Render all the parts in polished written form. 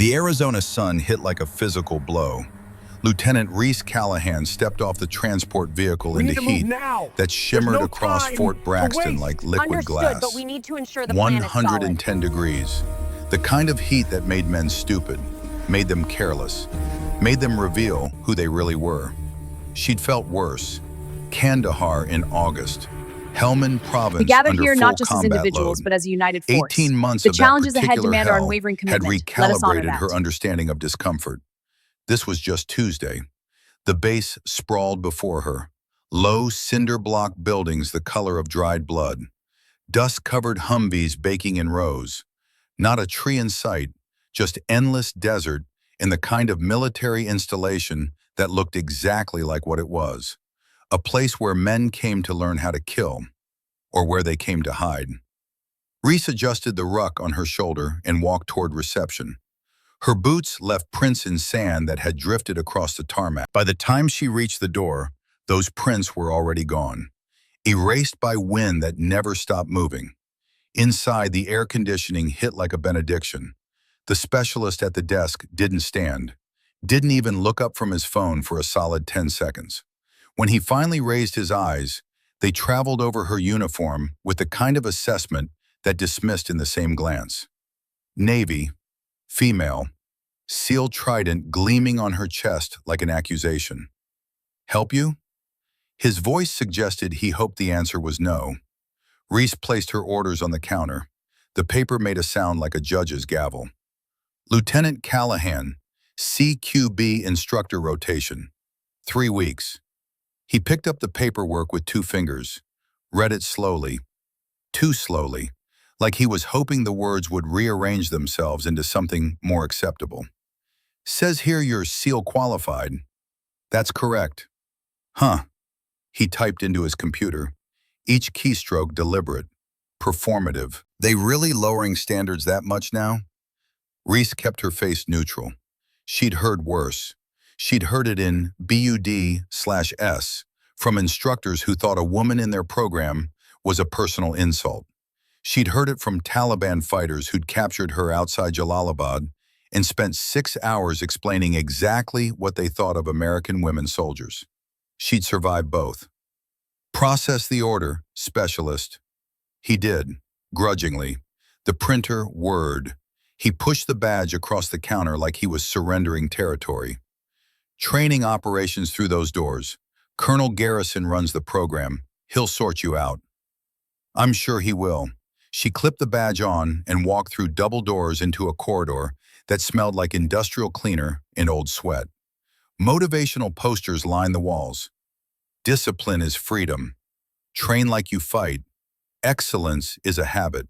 The Arizona sun hit like a physical blow. Lieutenant Reese Callahan stepped off the transport vehicle into heat that shimmered across Fort Braxton like liquid glass. But we need to ensure the plan is solid. 110 degrees. The kind of heat that made men stupid, made them careless, made them reveal who they really were. She'd felt worse. Kandahar in August. Helmand Province we gathered under here full not just as combat individuals, load. but as a united force. 18 months the of challenges that ahead particular demand our hell unwavering had commitment. Let us honor recalibrated that. her understanding of discomfort. This was just Tuesday. The base sprawled before her. Low cinder block buildings the color of dried blood. Dust-covered Humvees baking in rows. Not a tree in sight, just endless desert in the kind of military installation that looked exactly like what it was. A place where men came to learn how to kill, or where they came to hide. Reese adjusted the ruck on her shoulder and walked toward reception. Her boots left prints in sand that had drifted across the tarmac. By the time she reached the door, those prints were already gone, erased by wind that never stopped moving. Inside, the air conditioning hit like a benediction. The specialist at the desk didn't stand, didn't even look up from his phone for a solid 10 seconds. When he finally raised his eyes, they traveled over her uniform with the kind of assessment that dismissed in the same glance. Navy, female, seal trident gleaming on her chest like an accusation. Help you? His voice suggested he hoped the answer was no. Reese placed her orders on the counter. The paper made a sound like a judge's gavel. Lieutenant Callahan, CQB instructor rotation. 3 weeks. He picked up the paperwork with 2 fingers, read it slowly, too slowly, like he was hoping the words would rearrange themselves into something more acceptable. Says here you're SEAL qualified. That's correct. Huh. He typed into his computer, each keystroke deliberate, performative. They really lowering standards that much now? Reese kept her face neutral. She'd heard worse. She'd heard it in BUD/S from instructors who thought a woman in their program was a personal insult. She'd heard it from Taliban fighters who'd captured her outside Jalalabad and spent 6 hours explaining exactly what they thought of American women soldiers. She'd survived both. Process the order, specialist. He did, grudgingly. The printer whirred. He pushed the badge across the counter like he was surrendering territory. Training operations through those doors. Colonel Garrison runs the program. He'll sort you out. I'm sure he will. She clipped the badge on and walked through double doors into a corridor that smelled like industrial cleaner and old sweat. Motivational posters lined the walls. Discipline is freedom. Train like you fight. Excellence is a habit.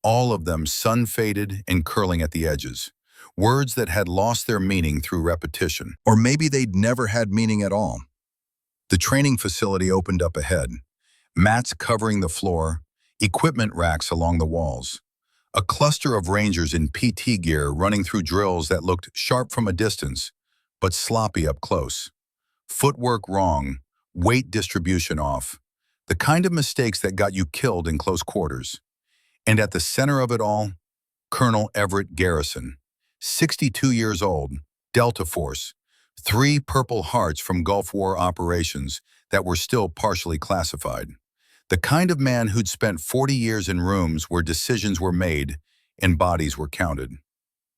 All of them sun-faded and curling at the edges. Words that had lost their meaning through repetition. Or maybe they'd never had meaning at all. The training facility opened up ahead. Mats covering the floor, equipment racks along the walls. A cluster of Rangers in PT gear running through drills that looked sharp from a distance, but sloppy up close. Footwork wrong, weight distribution off. The kind of mistakes that got you killed in close quarters. And at the center of it all, Colonel Everett Garrison, 62 years old, Delta Force, 3 Purple Hearts from Gulf War operations that were still partially classified. The kind of man who'd spent 40 years in rooms where decisions were made and bodies were counted.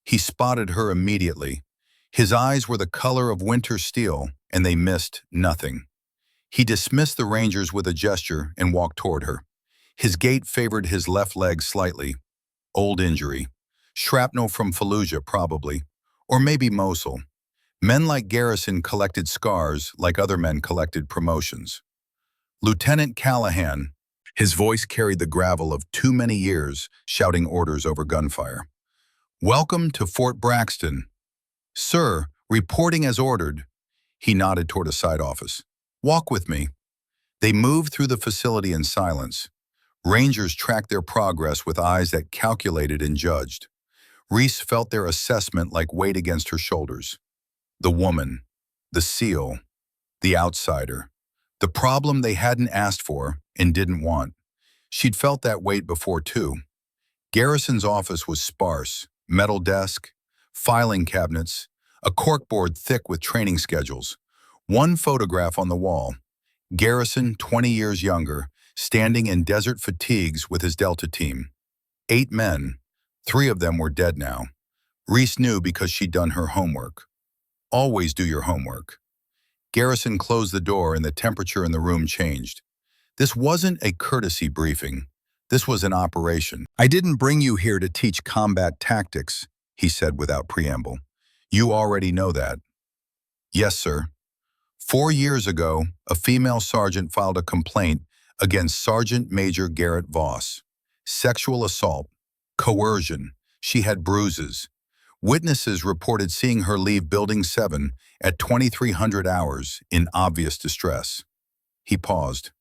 He spotted her immediately. His eyes were the color of winter steel, and they missed nothing. He dismissed the Rangers with a gesture and walked toward her. His gait favored his left leg slightly. Old injury. Shrapnel from Fallujah, probably. Or maybe Mosul. Men like Garrison collected scars like other men collected promotions. Lieutenant Callahan, his voice carried the gravel of too many years shouting orders over gunfire. Welcome to Fort Braxton. Sir, reporting as ordered. He nodded toward a side office. Walk with me. They moved through the facility in silence. Rangers tracked their progress with eyes that calculated and judged. Reese felt their assessment like weight against her shoulders. The woman, the SEAL, the outsider, the problem they hadn't asked for and didn't want. She'd felt that weight before too. Garrison's office was sparse, metal desk, filing cabinets, a corkboard thick with training schedules. One photograph on the wall. Garrison, 20 years younger, standing in desert fatigues with his Delta team. 8 men. 3 of them were dead now. Reese knew because she'd done her homework. Always do your homework. Garrison closed the door and the temperature in the room changed. This wasn't a courtesy briefing. This was an operation. "I didn't bring you here to teach combat tactics," he said without preamble. "You already know that." "Yes, sir." 4 years ago, a female sergeant filed a complaint against Sergeant Major Garrett Voss. Sexual assault, coercion. She had bruises. Witnesses reported seeing her leave Building 7 at 2300 hours in obvious distress. He paused.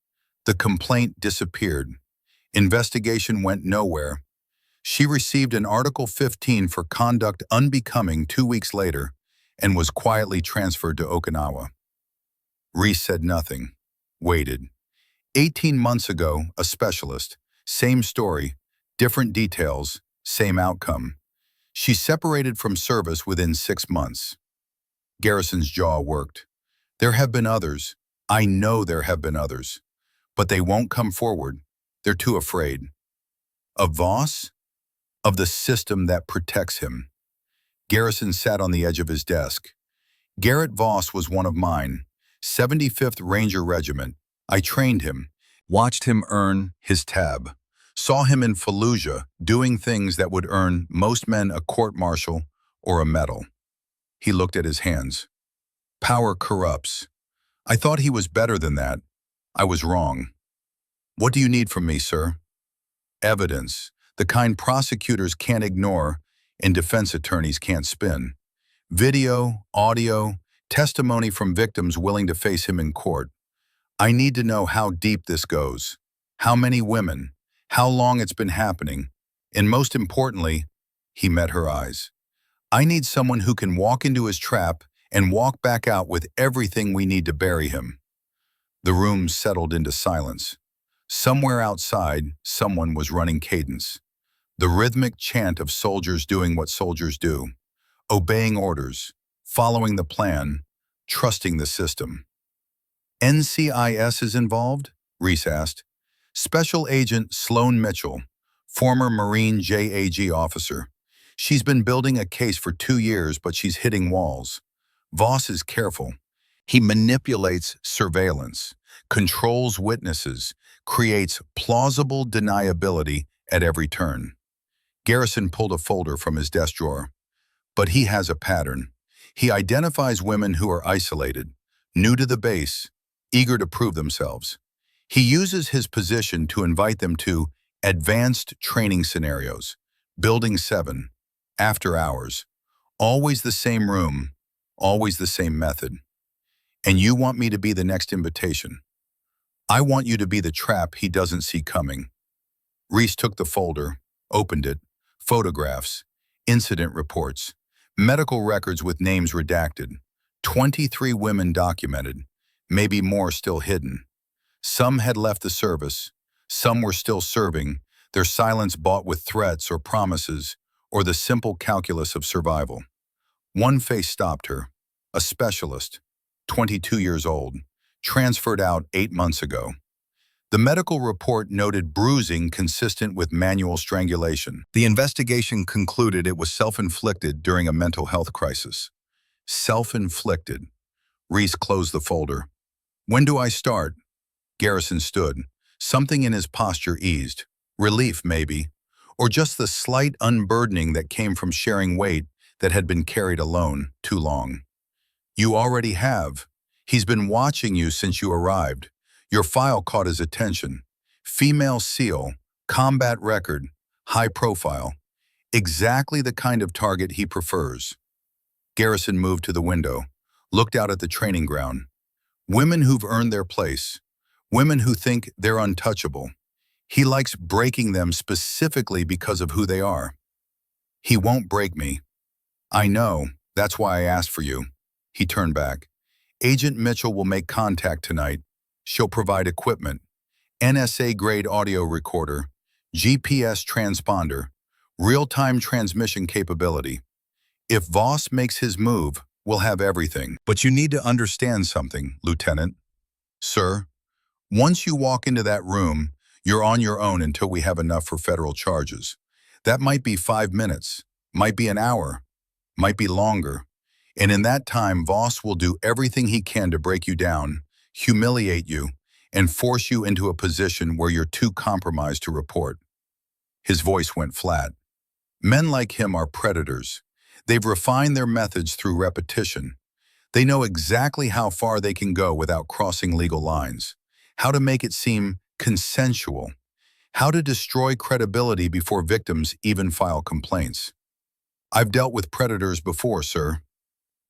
The complaint disappeared. Investigation went nowhere. She received an Article 15 for conduct unbecoming 2 weeks later and was quietly transferred to Okinawa. Reese said nothing, waited. 18 months ago, a specialist, same story, different details, same outcome. She separated from service within 6 months. Garrison's jaw worked. There have been others. I know there have been others. But they won't come forward. They're too afraid. Of Voss? Of the system that protects him. Garrison sat on the edge of his desk. Garrett Voss was one of mine. 75th Ranger Regiment. I trained him, watched him earn his tab, saw him in Fallujah doing things that would earn most men a court-martial or a medal. He looked at his hands. Power corrupts. I thought he was better than that. I was wrong. What do you need from me, sir? Evidence, the kind prosecutors can't ignore and defense attorneys can't spin. Video, audio, testimony from victims willing to face him in court. I need to know how deep this goes, how many women, how long it's been happening, and most importantly, he met her eyes. I need someone who can walk into his trap and walk back out with everything we need to bury him. The room settled into silence. Somewhere outside, someone was running cadence. The rhythmic chant of soldiers doing what soldiers do, obeying orders, following the plan, trusting the system. NCIS is involved? Reese asked. Special Agent Sloan Mitchell, former Marine JAG officer. She's been building a case for 2 years, but she's hitting walls. Voss is careful. He manipulates surveillance, controls witnesses, creates plausible deniability at every turn. Garrison pulled a folder from his desk drawer. But he has a pattern. He identifies women who are isolated, new to the base, eager to prove themselves. He uses his position to invite them to advanced training scenarios, Building 7, after hours, always the same room, always the same method. And you want me to be the next invitation. I want you to be the trap he doesn't see coming. Reese took the folder, opened it, photographs, incident reports, medical records with names redacted, 23 women documented, maybe more still hidden. Some had left the service, some were still serving, their silence bought with threats or promises, or the simple calculus of survival. One face stopped her, a specialist, 22 years old, transferred out 8 months ago. The medical report noted bruising consistent with manual strangulation. The investigation concluded it was self-inflicted during a mental health crisis. Self-inflicted. Reese closed the folder. When do I start? Garrison stood. Something in his posture eased. Relief, maybe. Or just the slight unburdening that came from sharing weight that had been carried alone too long. You already have. He's been watching you since you arrived. Your file caught his attention. Female SEAL, combat record, high profile. Exactly the kind of target he prefers. Garrison moved to the window, looked out at the training ground. Women who've earned their place. Women who think they're untouchable. He likes breaking them specifically because of who they are. He won't break me. I know, that's why I asked for you. He turned back. Agent Mitchell will make contact tonight. She'll provide equipment, NSA-grade audio recorder, GPS transponder, real-time transmission capability. If Voss makes his move, we'll have everything. But you need to understand something, Lieutenant. Sir, once you walk into that room, you're on your own until we have enough for federal charges. That might be 5 minutes, might be an hour, might be longer. And in that time, Voss will do everything he can to break you down, humiliate you, and force you into a position where you're too compromised to report. His voice went flat. Men like him are predators. They've refined their methods through repetition. They know exactly how far they can go without crossing legal lines, how to make it seem consensual, how to destroy credibility before victims even file complaints. I've dealt with predators before, sir.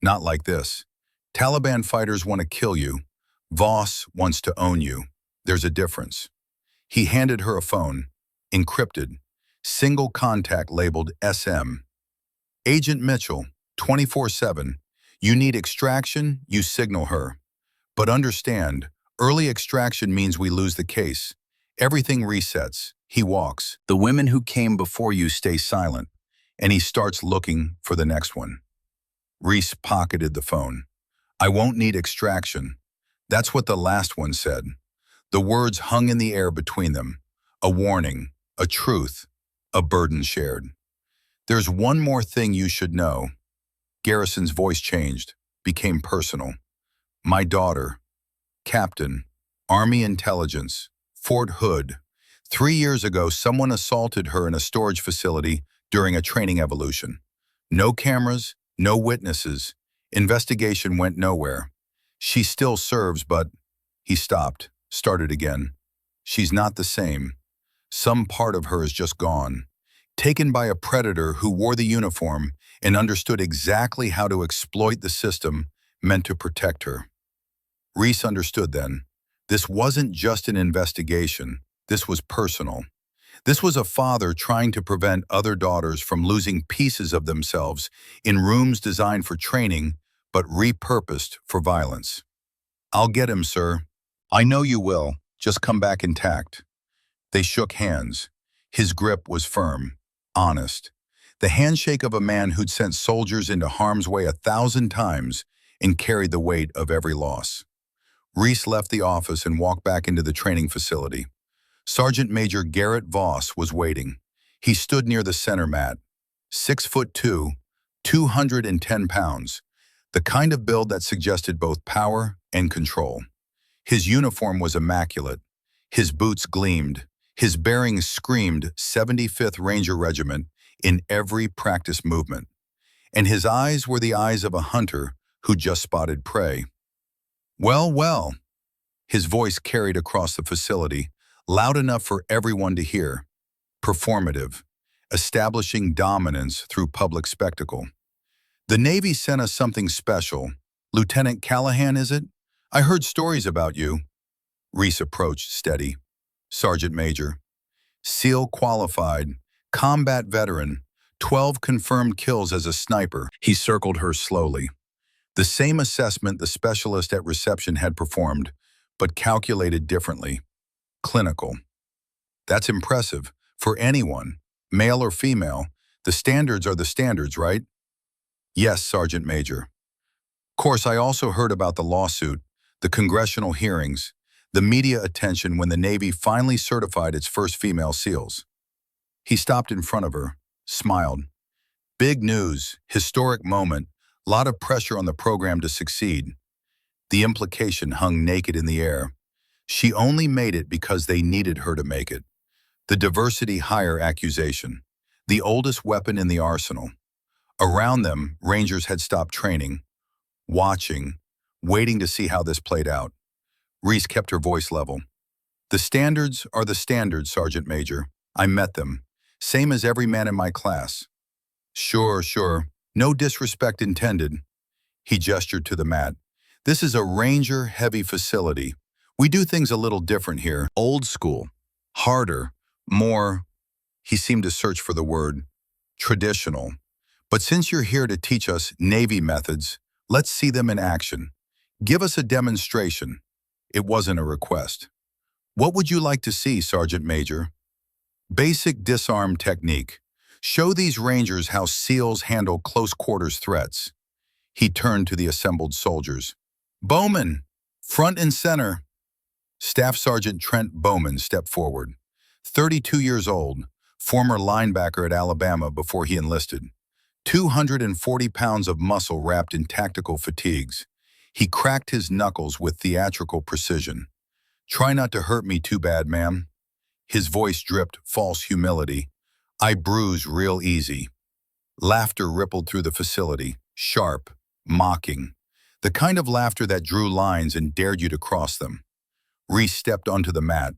Not like this. Taliban fighters want to kill you. Voss wants to own you. There's a difference. He handed her a phone, encrypted, single contact labeled SM. Agent Mitchell, 24/7. You need extraction, you signal her. But understand, early extraction means we lose the case. Everything resets. He walks. The women who came before you stay silent, and he starts looking for the next one. Reese pocketed the phone. I won't need extraction. That's what the last one said. The words hung in the air between them. A warning, a truth, a burden shared. There's one more thing you should know. Garrison's voice changed, became personal. My daughter, Captain, Army Intelligence, Fort Hood. 3 years ago, someone assaulted her in a storage facility during a training evolution. No cameras, no witnesses. Investigation went nowhere. She still serves, but he stopped, started again. She's not the same. Some part of her is just gone. Taken by a predator who wore the uniform and understood exactly how to exploit the system meant to protect her. Reese understood then. This wasn't just an investigation. This was personal. This was a father trying to prevent other daughters from losing pieces of themselves in rooms designed for training, but repurposed for violence. I'll get him, sir. I know you will. Just come back intact. They shook hands. His grip was firm, honest. The handshake of a man who'd sent soldiers into harm's way 1,000 times and carried the weight of every loss. Reese left the office and walked back into the training facility. Sergeant Major Garrett Voss was waiting. He stood near the center mat. 6'2", 210 pounds, the kind of build that suggested both power and control. His uniform was immaculate. His boots gleamed. His bearings screamed 75th Ranger Regiment in every practice movement. And his eyes were the eyes of a hunter who just spotted prey. Well, well. His voice carried across the facility, loud enough for everyone to hear. Performative, establishing dominance through public spectacle. The Navy sent us something special. Lieutenant Callahan, is it? I heard stories about you. Reese approached, steady. Sergeant Major. SEAL qualified, combat veteran, 12 confirmed kills as a sniper. He circled her slowly. The same assessment the specialist at reception had performed, but calculated differently. Clinical. That's impressive. For anyone, male or female, the standards are the standards, right? Yes, Sergeant Major. Of course, I also heard about the lawsuit, the congressional hearings, the media attention when the Navy finally certified its first female SEALs. He stopped in front of her, smiled. Big news, historic moment, lot of pressure on the program to succeed. The implication hung naked in the air. She only made it because they needed her to make it. The diversity hire accusation, the oldest weapon in the arsenal. Around them, Rangers had stopped training, watching, waiting to see how this played out. Reese kept her voice level. The standards are the standards, Sergeant Major. I met them. Same as every man in my class. Sure. No disrespect intended. He gestured to the mat. This is a Ranger-heavy facility. We do things a little different here. Old school. Harder. More, he seemed to search for the word, traditional. But since you're here to teach us Navy methods, let's see them in action. Give us a demonstration. It wasn't a request. What would you like to see, Sergeant Major? Basic disarm technique. Show these rangers how SEALs handle close-quarters threats. He turned to the assembled soldiers. Bowman, front and center. Staff Sergeant Trent Bowman stepped forward. 32 years old, former linebacker at Alabama before he enlisted. 240 pounds of muscle wrapped in tactical fatigues. He cracked his knuckles with theatrical precision. Try not to hurt me too bad, ma'am. His voice dripped false humility. I bruise real easy. Laughter rippled through the facility, sharp, mocking. The kind of laughter that drew lines and dared you to cross them. Reese stepped onto the mat.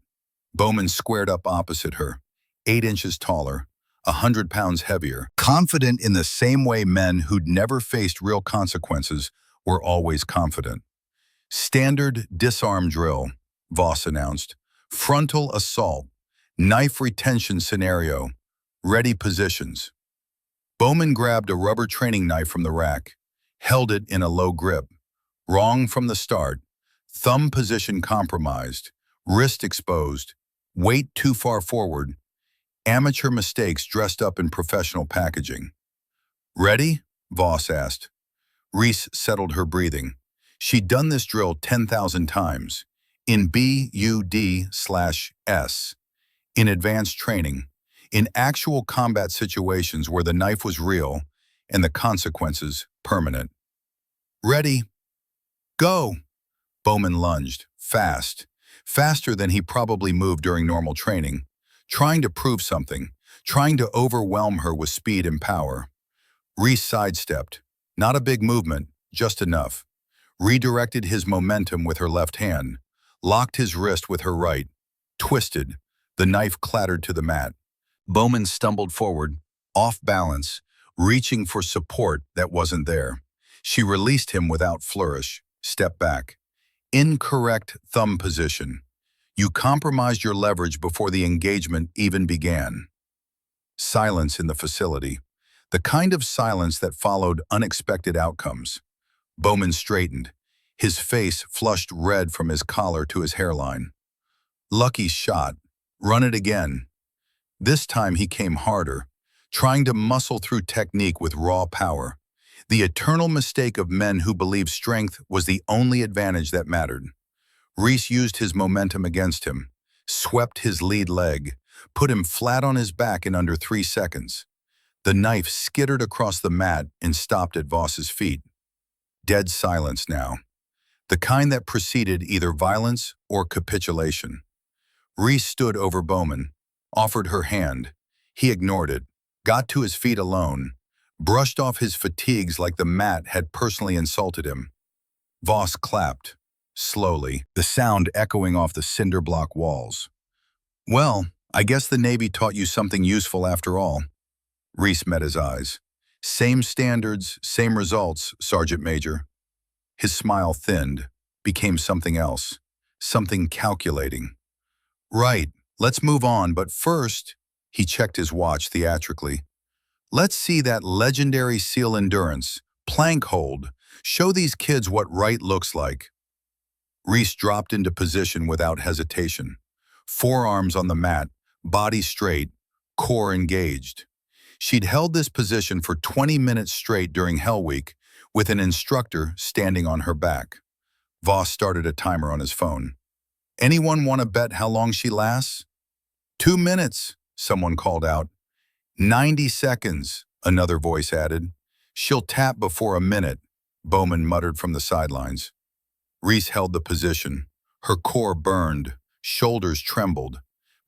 Bowman squared up opposite her, 8 inches taller, 100 pounds heavier, confident in the same way men who'd never faced real consequences were always confident. Standard disarm drill, Voss announced. Frontal assault, knife retention scenario, ready positions. Bowman grabbed a rubber training knife from the rack, held it in a low grip. Wrong from the start. Thumb position compromised, wrist exposed, weight too far forward. Amateur mistakes dressed up in professional packaging. Ready? Voss asked. Reese settled her breathing. She'd done this drill 10,000 times, in BUD/S, in advanced training, in actual combat situations where the knife was real and the consequences permanent. Ready? Go! Bowman lunged, fast, faster than he probably moved during normal training, trying to prove something, trying to overwhelm her with speed and power. Reese sidestepped, not a big movement, just enough. Redirected his momentum with her left hand, locked his wrist with her right, twisted. The knife clattered to the mat. Bowman stumbled forward, off balance, reaching for support that wasn't there. She released him without flourish, stepped back. Incorrect thumb position. You compromised your leverage before the engagement even began. Silence in the facility. The kind of silence that followed unexpected outcomes. Bowman straightened, his face flushed red from his collar to his hairline. Lucky shot. Run it again. This time he came harder, trying to muscle through technique with raw power. The eternal mistake of men who believed strength was the only advantage that mattered. Reese used his momentum against him, swept his lead leg, put him flat on his back in under 3 seconds. The knife skittered across the mat and stopped at Voss's feet. Dead silence now. The kind that preceded either violence or capitulation. Reese stood over Bowman, offered her hand. He ignored it, got to his feet alone, brushed off his fatigues like the mat had personally insulted him. Voss clapped, slowly, the sound echoing off the cinder block walls. Well, I guess the Navy taught you something useful after all. Reese met his eyes. Same standards, same results, Sergeant Major. His smile thinned, became something else, something calculating. Right, let's move on, but first, he checked his watch theatrically. Let's see that legendary SEAL endurance, plank hold. Show these kids what right looks like. Reese dropped into position without hesitation. Forearms on the mat, body straight, core engaged. She'd held this position for 20 minutes straight during Hell Week, with an instructor standing on her back. Voss started a timer on his phone. Anyone want to bet how long she lasts? 2 minutes, someone called out. 90 seconds, another voice added. She'll tap before a minute, Bowman muttered from the sidelines. Reese held the position. Her core burned, shoulders trembled.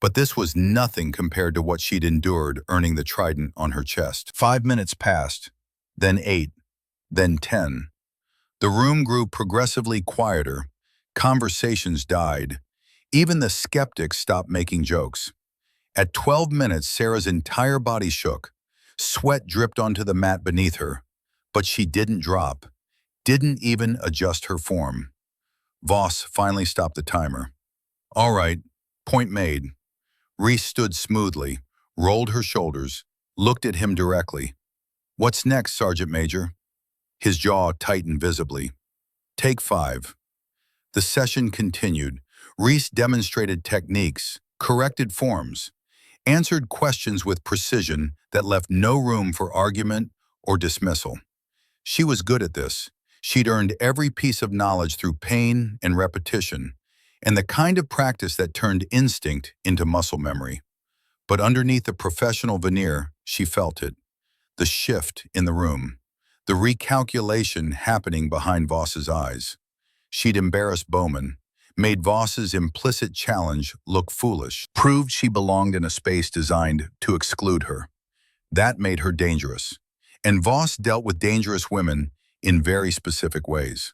But this was nothing compared to what she'd endured earning the trident on her chest. 5 minutes passed, then 8, then 10. The room grew progressively quieter. Conversations died. Even the skeptics stopped making jokes. At 12 minutes, Sarah's entire body shook. Sweat dripped onto the mat beneath her. But she didn't drop, didn't even adjust her form. Voss finally stopped the timer. All right, point made. Reese stood smoothly, rolled her shoulders, looked at him directly. What's next, Sergeant Major? His jaw tightened visibly. Take 5. The session continued. Reese demonstrated techniques, corrected forms. answered questions with precision that left no room for argument or dismissal. She was good at this. She'd earned every piece of knowledge through pain and repetition, and the kind of practice that turned instinct into muscle memory. But underneath the professional veneer, she felt it. The shift in the room. The recalculation happening behind Voss's eyes. She'd embarrassed Bowman, made Voss's implicit challenge look foolish, proved she belonged in a space designed to exclude her. That made her dangerous. And Voss dealt with dangerous women in very specific ways.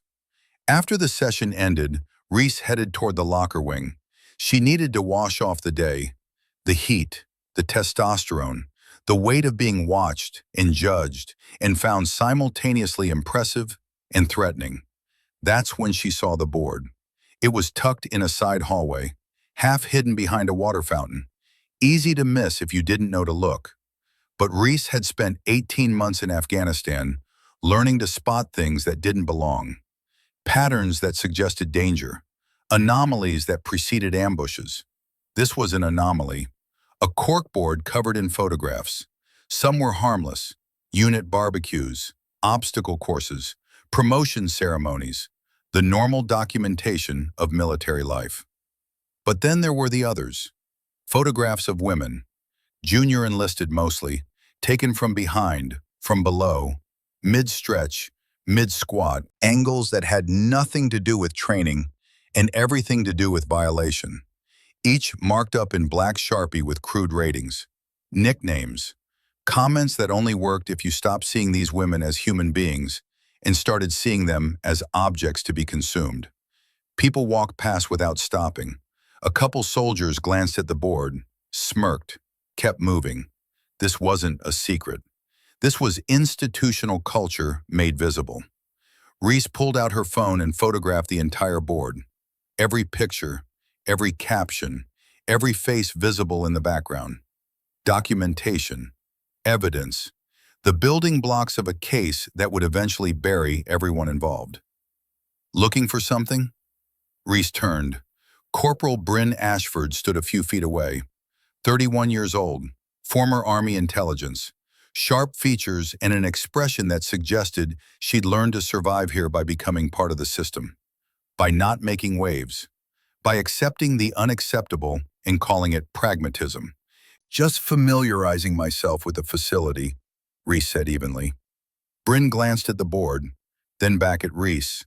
After the session ended, Reese headed toward the locker wing. She needed to wash off the day, the heat, the testosterone, the weight of being watched and judged and found simultaneously impressive and threatening. That's when she saw the board. It was tucked in a side hallway, half hidden behind a water fountain. Easy to miss if you didn't know to look. But Reese had spent 18 months in Afghanistan learning to spot things that didn't belong. Patterns that suggested danger. Anomalies that preceded ambushes. This was an anomaly. A corkboard covered in photographs. Some were harmless. Unit barbecues, obstacle courses, promotion ceremonies, the normal documentation of military life. But then there were the others. Photographs of women, junior enlisted mostly, taken from behind, from below, mid-stretch, mid-squat, angles that had nothing to do with training and everything to do with violation. Each marked up in black Sharpie with crude ratings, nicknames, comments that only worked if you stopped seeing these women as human beings and started seeing them as objects to be consumed. People walked past without stopping. A couple soldiers glanced at the board, smirked, kept moving. This wasn't a secret. This was institutional culture made visible. Reese pulled out her phone and photographed the entire board. Every picture, every caption, every face visible in the background. Documentation, evidence, the building blocks of a case that would eventually bury everyone involved. Looking for something? Reese turned. Corporal Bryn Ashford stood a few feet away. 31 years old, former Army intelligence, sharp features and an expression that suggested she'd learned to survive here by becoming part of the system, by not making waves, by accepting the unacceptable and calling it pragmatism. Just familiarizing myself with the facility, Reese said evenly. Bryn glanced at the board, then back at Reese.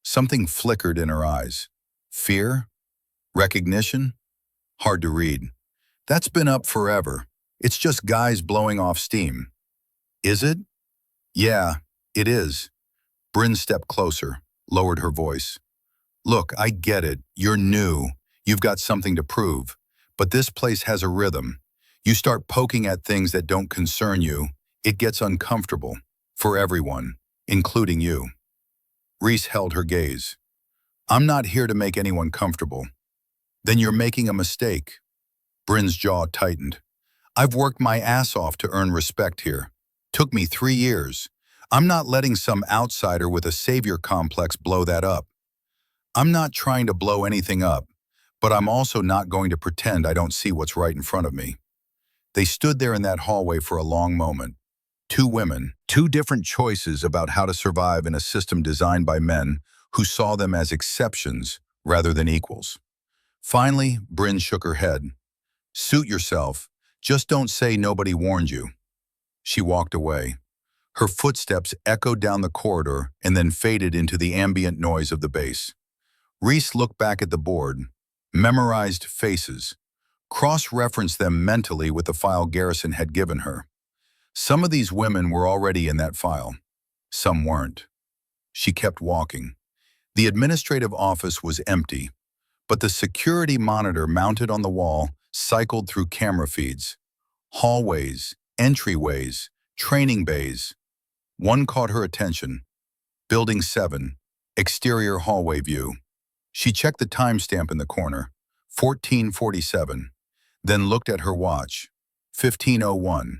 Something flickered in her eyes. Fear? Recognition? Hard to read. That's been up forever. It's just guys blowing off steam. Is it? Yeah, it is. Bryn stepped closer, lowered her voice. Look, I get it. You're new. You've got something to prove. But this place has a rhythm. You start poking at things that don't concern you, it gets uncomfortable. For everyone, including you. Reese held her gaze. I'm not here to make anyone comfortable. Then you're making a mistake. Bryn's jaw tightened. I've worked my ass off to earn respect here. Took me 3 years. I'm not letting some outsider with a savior complex blow that up. I'm not trying to blow anything up, but I'm also not going to pretend I don't see what's right in front of me. They stood there in that hallway for a long moment. Two women, two different choices about how to survive in a system designed by men who saw them as exceptions rather than equals. Finally, Bryn shook her head. Suit yourself. Just don't say nobody warned you. She walked away. Her footsteps echoed down the corridor and then faded into the ambient noise of the base. Reese looked back at the board, memorized faces, cross-referenced them mentally with the file Garrison had given her. Some of these women were already in that file. Some weren't. She kept walking. The administrative office was empty, but the security monitor mounted on the wall cycled through camera feeds. Hallways, entryways, training bays. One caught her attention. Building 7, exterior hallway view. She checked the timestamp in the corner, 14:47, then looked at her watch, 15:01.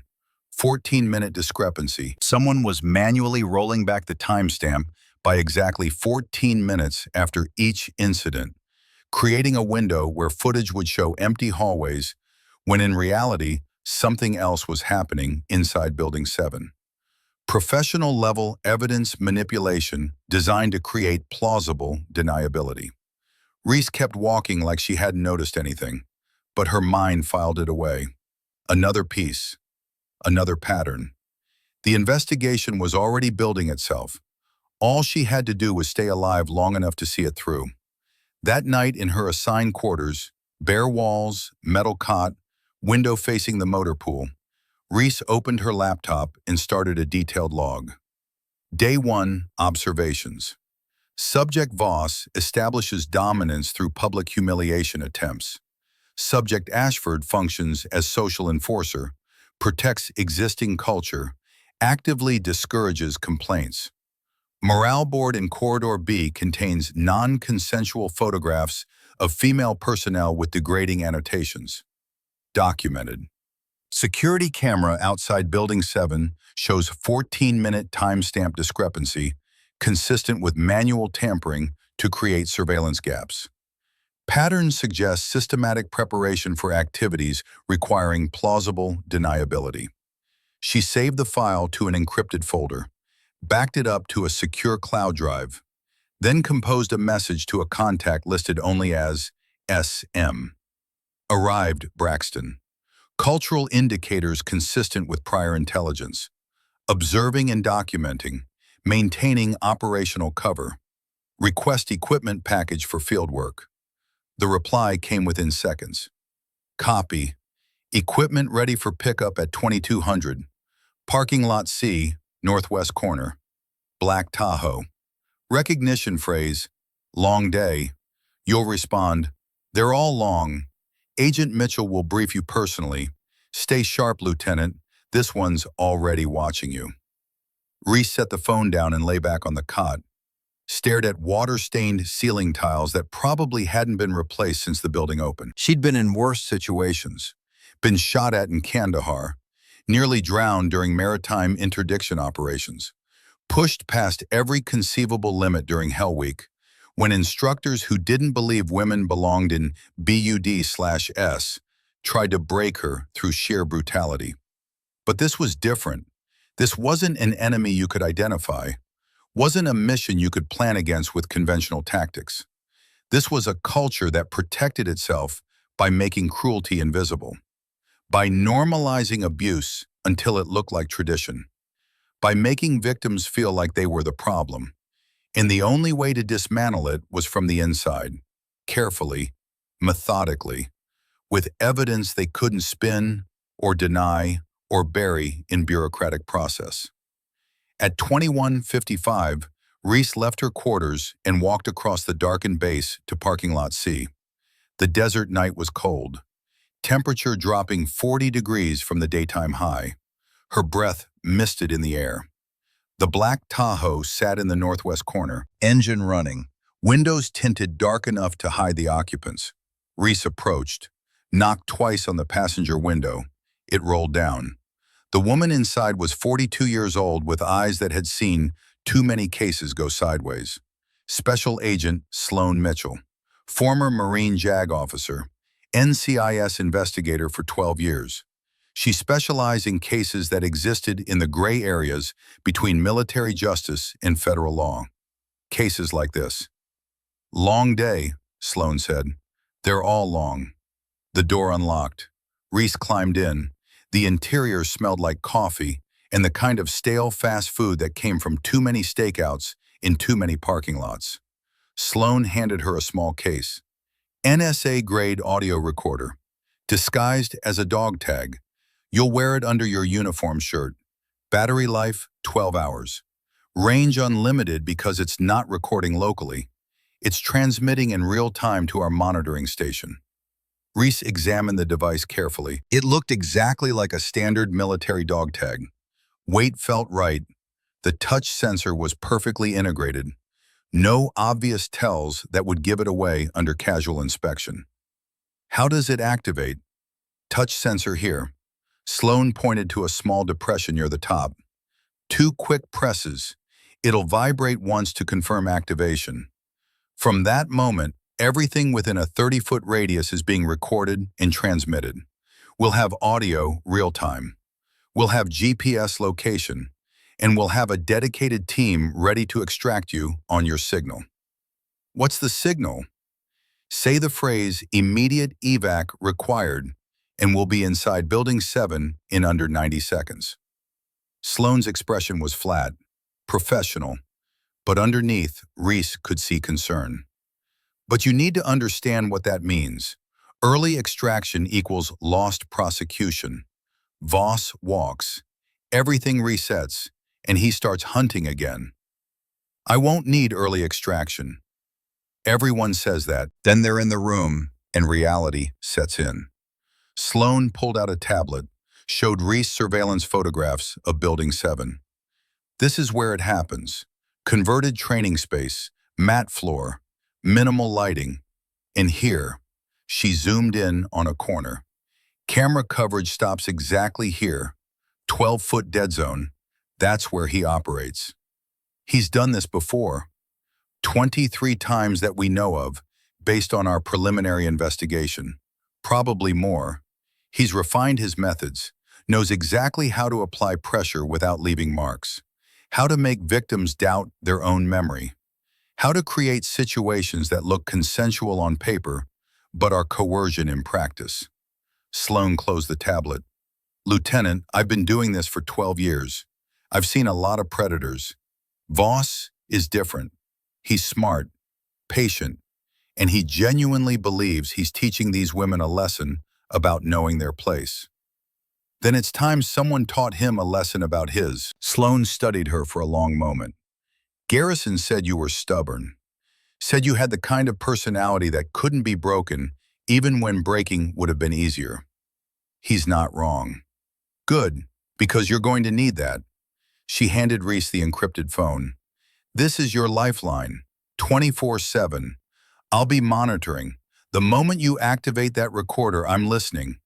14-minute discrepancy. Someone was manually rolling back the timestamp by exactly 14 minutes after each incident, creating a window where footage would show empty hallways when in reality, something else was happening inside Building 7. Professional-level evidence manipulation designed to create plausible deniability. Reese kept walking like she hadn't noticed anything, but her mind filed it away. Another piece, another pattern. The investigation was already building itself. All she had to do was stay alive long enough to see it through. That night in her assigned quarters, bare walls, metal cot, window facing the motor pool, Reese opened her laptop and started a detailed log. Day 1, observations. Subject Voss establishes dominance through public humiliation attempts. Subject Ashford functions as social enforcer, protects existing culture, actively discourages complaints. Morale board in Corridor B contains non-consensual photographs of female personnel with degrading annotations. Documented. Security camera outside Building 7 shows 14-minute timestamp discrepancy consistent with manual tampering to create surveillance gaps. Patterns suggest systematic preparation for activities requiring plausible deniability. She saved the file to an encrypted folder, backed it up to a secure cloud drive, then composed a message to a contact listed only as SM. Arrived Braxton. Cultural indicators consistent with prior intelligence. Observing and documenting. Maintaining operational cover. Request equipment package for fieldwork. The reply came within seconds. Copy. Equipment ready for pickup at 2200. Parking lot C, northwest corner. Black Tahoe. Recognition phrase, long day. You'll respond, they're all long. Agent Mitchell will brief you personally. Stay sharp, Lieutenant. This one's already watching you. Reese set the phone down and lay back on the cot, stared at water-stained ceiling tiles that probably hadn't been replaced since the building opened. She'd been in worse situations, been shot at in Kandahar, nearly drowned during maritime interdiction operations, pushed past every conceivable limit during Hell Week, when instructors who didn't believe women belonged in BUD/S tried to break her through sheer brutality. But this was different. This wasn't an enemy you could identify, wasn't a mission you could plan against with conventional tactics. This was a culture that protected itself by making cruelty invisible, by normalizing abuse until it looked like tradition, by making victims feel like they were the problem. And the only way to dismantle it was from the inside, carefully, methodically, with evidence they couldn't spin or deny or bury in bureaucratic process. At 21:55, Reese left her quarters and walked across the darkened base to parking lot C. The desert night was cold, temperature dropping 40 degrees from the daytime high. Her breath misted in the air. The Black Tahoe sat in the northwest corner, engine running, windows tinted dark enough to hide the occupants. Reese approached, knocked twice on the passenger window. It rolled down. The woman inside was 42 years old with eyes that had seen too many cases go sideways. Special Agent Sloan Mitchell, former Marine JAG officer, NCIS investigator for 12 years. She specialized in cases that existed in the gray areas between military justice and federal law. Cases like this. Long day, Sloan said. They're all long. The door unlocked. Reese climbed in. The interior smelled like coffee and the kind of stale fast food that came from too many stakeouts in too many parking lots. Sloan handed her a small case. NSA-grade audio recorder, disguised as a dog tag. You'll wear it under your uniform shirt. Battery life, 12 hours. Range unlimited because it's not recording locally. It's transmitting in real time to our monitoring station. Reese examined the device carefully. It looked exactly like a standard military dog tag. Weight felt right. The touch sensor was perfectly integrated. No obvious tells that would give it away under casual inspection. How does it activate? Touch sensor here. Sloan pointed to a small depression near the top. 2 quick presses. It'll vibrate once to confirm activation. From that moment, everything within a 30-foot radius is being recorded and transmitted. We'll have audio real-time. We'll have GPS location. And we'll have a dedicated team ready to extract you on your signal. What's the signal? Say the phrase immediate evac required and we'll be inside Building 7 in under 90 seconds. Sloane's expression was flat, professional, but underneath, Reese could see concern. But you need to understand what that means. Early extraction equals lost prosecution. Voss walks, everything resets, and he starts hunting again. I won't need early extraction. Everyone says that. Then they're in the room, and reality sets in. Sloane pulled out a tablet, showed Reese surveillance photographs of Building 7. This is where it happens. Converted training space, mat floor, minimal lighting. And here, she zoomed in on a corner. Camera coverage stops exactly here. 12-foot dead zone. That's where he operates. He's done this before. 23 times that we know of, based on our preliminary investigation. Probably more. He's refined his methods, knows exactly how to apply pressure without leaving marks, how to make victims doubt their own memory, how to create situations that look consensual on paper, but are coercion in practice. Sloane closed the tablet. Lieutenant, I've been doing this for 12 years. I've seen a lot of predators. Voss is different. He's smart, patient, and he genuinely believes he's teaching these women a lesson about knowing their place. Then it's time someone taught him a lesson about his. Sloane studied her for a long moment. Garrison said you were stubborn, said you had the kind of personality that couldn't be broken even when breaking would have been easier. He's not wrong. Good, because you're going to need that. She handed Reese the encrypted phone. This is your lifeline, 24/7. I'll be monitoring. The moment you activate that recorder, I'm listening.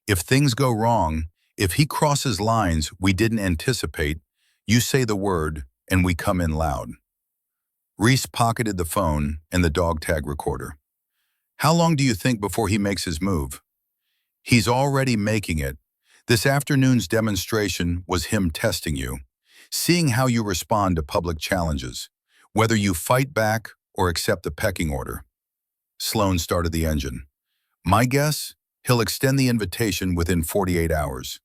If things go wrong, if he crosses lines we didn't anticipate, you say the word and we come in loud. Reese pocketed the phone and the dog tag recorder. How long do you think before he makes his move? He's already making it. This afternoon's demonstration was him testing you, seeing how you respond to public challenges, whether you fight back or accept the pecking order. Sloane started the engine. My guess, he'll extend the invitation within 48 hours.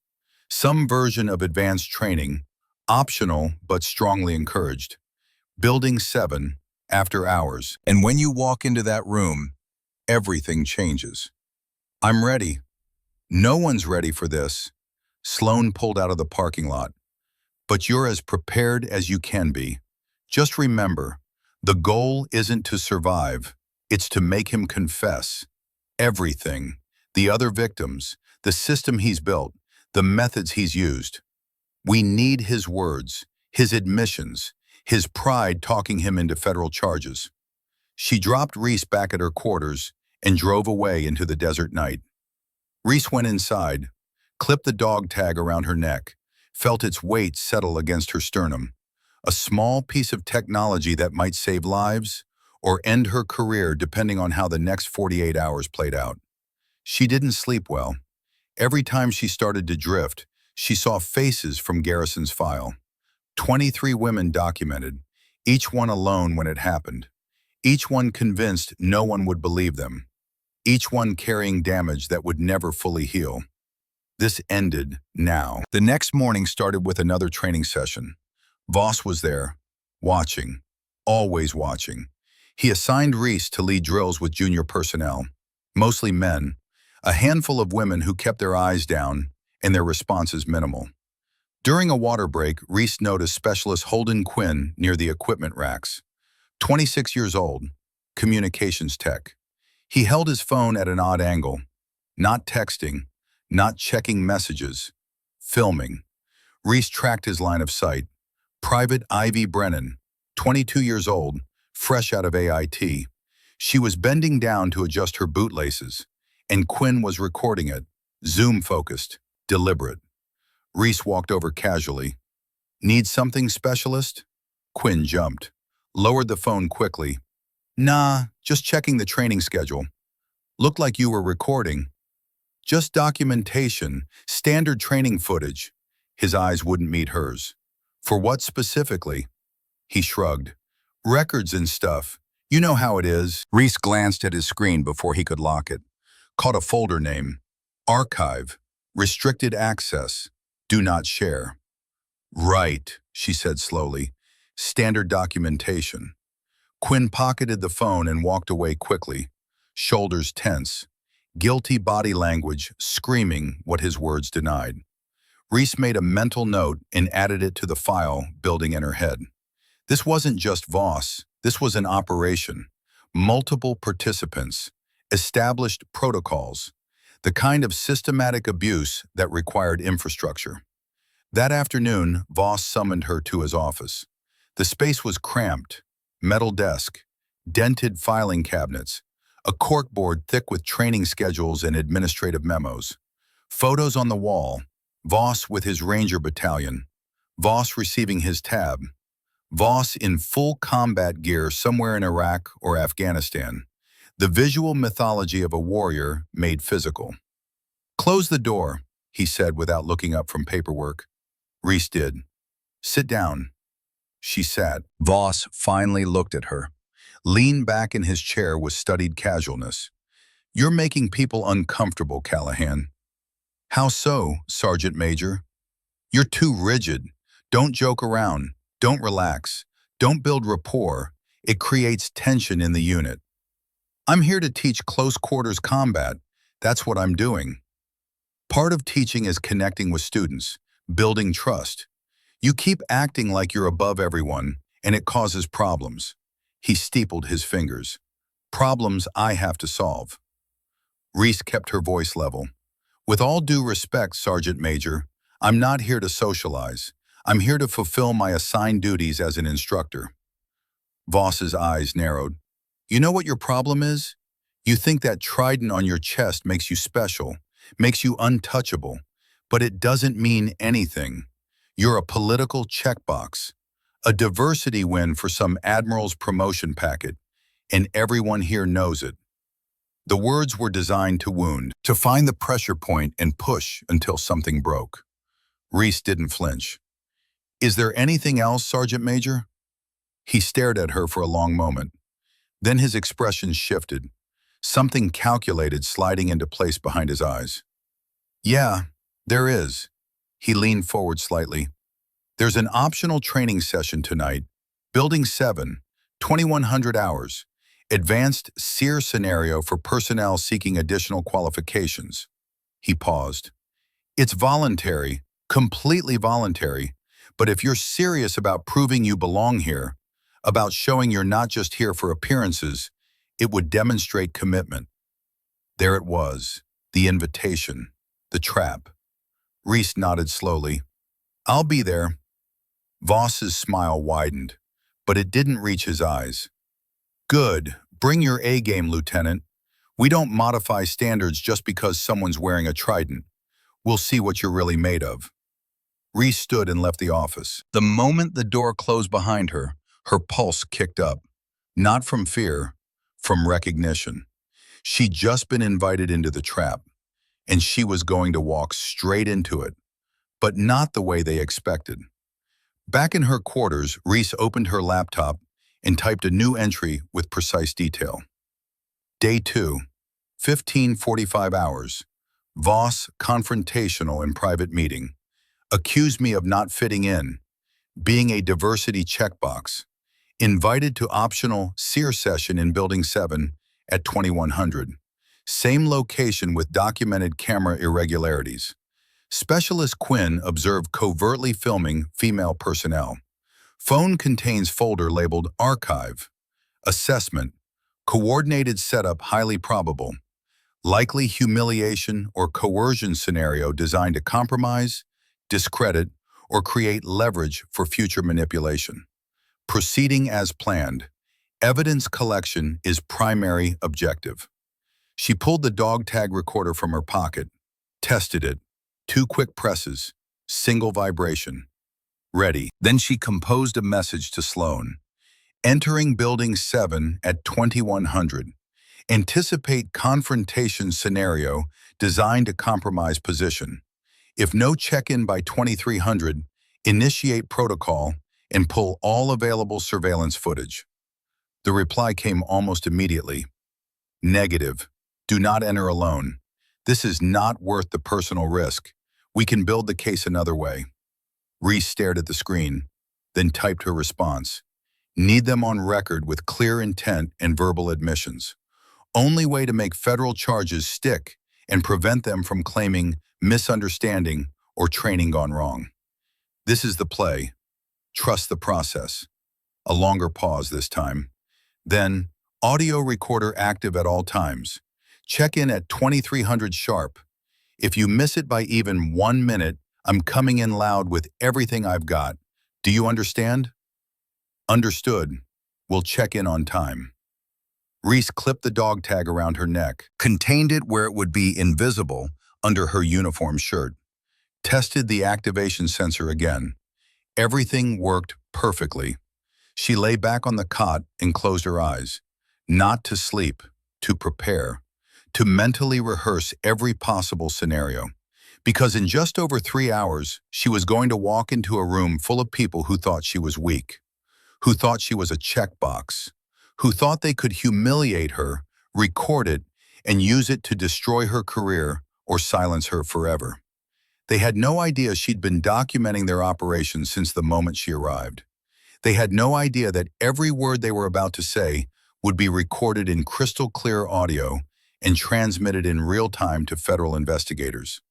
Some version of advanced training, optional but strongly encouraged. Building 7, after hours. And when you walk into that room, everything changes. I'm ready. No one's ready for this. Sloane pulled out of the parking lot. But you're as prepared as you can be. Just remember, the goal isn't to survive, it's to make him confess. Everything, the other victims, the system he's built, the methods he's used. We need his words, his admissions, his pride talking him into federal charges. She dropped Reese back at her quarters and drove away into the desert night. Reese went inside, clipped the dog tag around her neck, felt its weight settle against her sternum. A small piece of technology that might save lives or end her career depending on how the next 48 hours played out. She didn't sleep well. Every time she started to drift, she saw faces from Garrison's file. 23 women documented, each one alone when it happened. Each one convinced no one would believe them. Each one carrying damage that would never fully heal. This ended now. The next morning started with another training session. Voss was there, watching, always watching. He assigned Reese to lead drills with junior personnel, mostly men, a handful of women who kept their eyes down and their responses minimal. During a water break, Reese noticed Specialist Holden Quinn near the equipment racks. 26 years old, communications tech. He held his phone at an odd angle, not texting, not checking messages, filming. Reese tracked his line of sight. Private Ivy Brennan, 22 years old, fresh out of AIT. She was bending down to adjust her bootlaces, and Quinn was recording it, zoom-focused, deliberate. Reese walked over casually. Need something, specialist? Quinn jumped, lowered the phone quickly. Nah, just checking the training schedule. Looked like you were recording. Just documentation, standard training footage. His eyes wouldn't meet hers. For what specifically? He shrugged. Records and stuff. You know how it is. Reese glanced at his screen before he could lock it. Caught a folder name. Archive. Restricted access. Do not share. Right, she said slowly. Standard documentation. Quinn pocketed the phone and walked away quickly, shoulders tense, guilty body language screaming what his words denied. Reese made a mental note and added it to the file building in her head. This wasn't just Voss, this was an operation. Multiple participants, established protocols, the kind of systematic abuse that required infrastructure. That afternoon, Voss summoned her to his office. The space was cramped, metal desk, dented filing cabinets, a corkboard thick with training schedules and administrative memos. Photos on the wall, Voss with his Ranger Battalion, Voss receiving his tab, Voss in full combat gear somewhere in Iraq or Afghanistan. The visual mythology of a warrior made physical. Close the door, he said without looking up from paperwork. Reese did. Sit down. She sat. Voss finally looked at her, leaned back in his chair with studied casualness. You're making people uncomfortable, Callahan. How so, Sergeant Major? You're too rigid. Don't joke around. Don't relax. Don't build rapport. It creates tension in the unit. I'm here to teach close quarters combat. That's what I'm doing. Part of teaching is connecting with students, building trust. You keep acting like you're above everyone, and it causes problems. He steepled his fingers. Problems I have to solve. Reese kept her voice level. With all due respect, Sergeant Major, I'm not here to socialize. I'm here to fulfill my assigned duties as an instructor. Voss's eyes narrowed. You know what your problem is? You think that trident on your chest makes you special, makes you untouchable, but it doesn't mean anything. You're a political checkbox, a diversity win for some admiral's promotion packet, and everyone here knows it. The words were designed to wound, to find the pressure point and push until something broke. Reese didn't flinch. Is there anything else, Sergeant Major? He stared at her for a long moment. Then his expression shifted, something calculated sliding into place behind his eyes. Yeah, there is. He leaned forward slightly. There's an optional training session tonight. Building 7, 2100 hours. Advanced SEER scenario for personnel seeking additional qualifications. He paused. It's voluntary, completely voluntary, but if you're serious about proving you belong here, about showing you're not just here for appearances, it would demonstrate commitment. There it was, the invitation, the trap. Reese nodded slowly. I'll be there. Voss's smile widened, but it didn't reach his eyes. Good. Bring your A-game, Lieutenant. We don't modify standards just because someone's wearing a trident. We'll see what you're really made of. Reese stood and left the office. The moment the door closed behind her, her pulse kicked up. Not from fear, from recognition. She'd just been invited into the trap, and she was going to walk straight into it, but not the way they expected. Back in her quarters, Reese opened her laptop and typed a new entry with precise detail. Day 2, 15:45 hours. Voss confrontational in private meeting. Accused me of not fitting in, being a diversity checkbox. Invited to optional SEER session in Building 7 at 2100. Same location with documented camera irregularities. Specialist Quinn observed covertly filming female personnel. Phone contains folder labeled Archive. Assessment. Coordinated setup highly probable. Likely humiliation or coercion scenario designed to compromise, discredit, or create leverage for future manipulation. Proceeding as planned. Evidence collection is primary objective. She pulled the dog tag recorder from her pocket, tested it. 2 quick presses, single vibration. Ready. Then she composed a message to Sloan. Entering Building 7 at 2100. Anticipate confrontation scenario designed to compromise position. If no check-in by 2300, initiate protocol and pull all available surveillance footage. The reply came almost immediately. Negative. Do not enter alone. This is not worth the personal risk. We can build the case another way. Reese stared at the screen, then typed her response. Need them on record with clear intent and verbal admissions. Only way to make federal charges stick and prevent them from claiming misunderstanding or training gone wrong. This is the play. Trust the process. A longer pause this time. Then, audio recorder active at all times. Check in at 2300 sharp. If you miss it by even 1 minute, I'm coming in loud with everything I've got. Do you understand? Understood. We'll check in on time. Reese clipped the dog tag around her neck, contained it where it would be invisible under her uniform shirt, tested the activation sensor again. Everything worked perfectly. She lay back on the cot and closed her eyes, not to sleep, to prepare, to mentally rehearse every possible scenario. Because in just over 3 hours, she was going to walk into a room full of people who thought she was weak, who thought she was a checkbox, who thought they could humiliate her, record it, and use it to destroy her career or silence her forever. They had no idea she'd been documenting their operations since the moment she arrived. They had no idea that every word they were about to say would be recorded in crystal clear audio and transmitted in real time to federal investigators.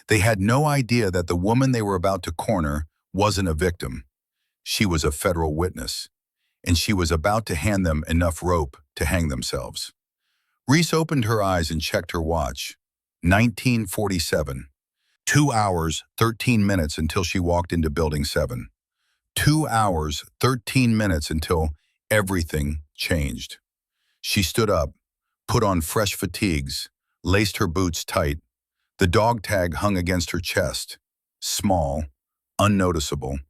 They had no idea that the woman they were about to corner wasn't a victim. She was a federal witness, and she was about to hand them enough rope to hang themselves. Reese opened her eyes and checked her watch. 1947. 2 hours, 13 minutes until she walked into Building 7. 2 hours, 13 minutes until everything changed. She stood up, put on fresh fatigues, laced her boots tight. The dog tag hung against her chest. Small, unnoticeable,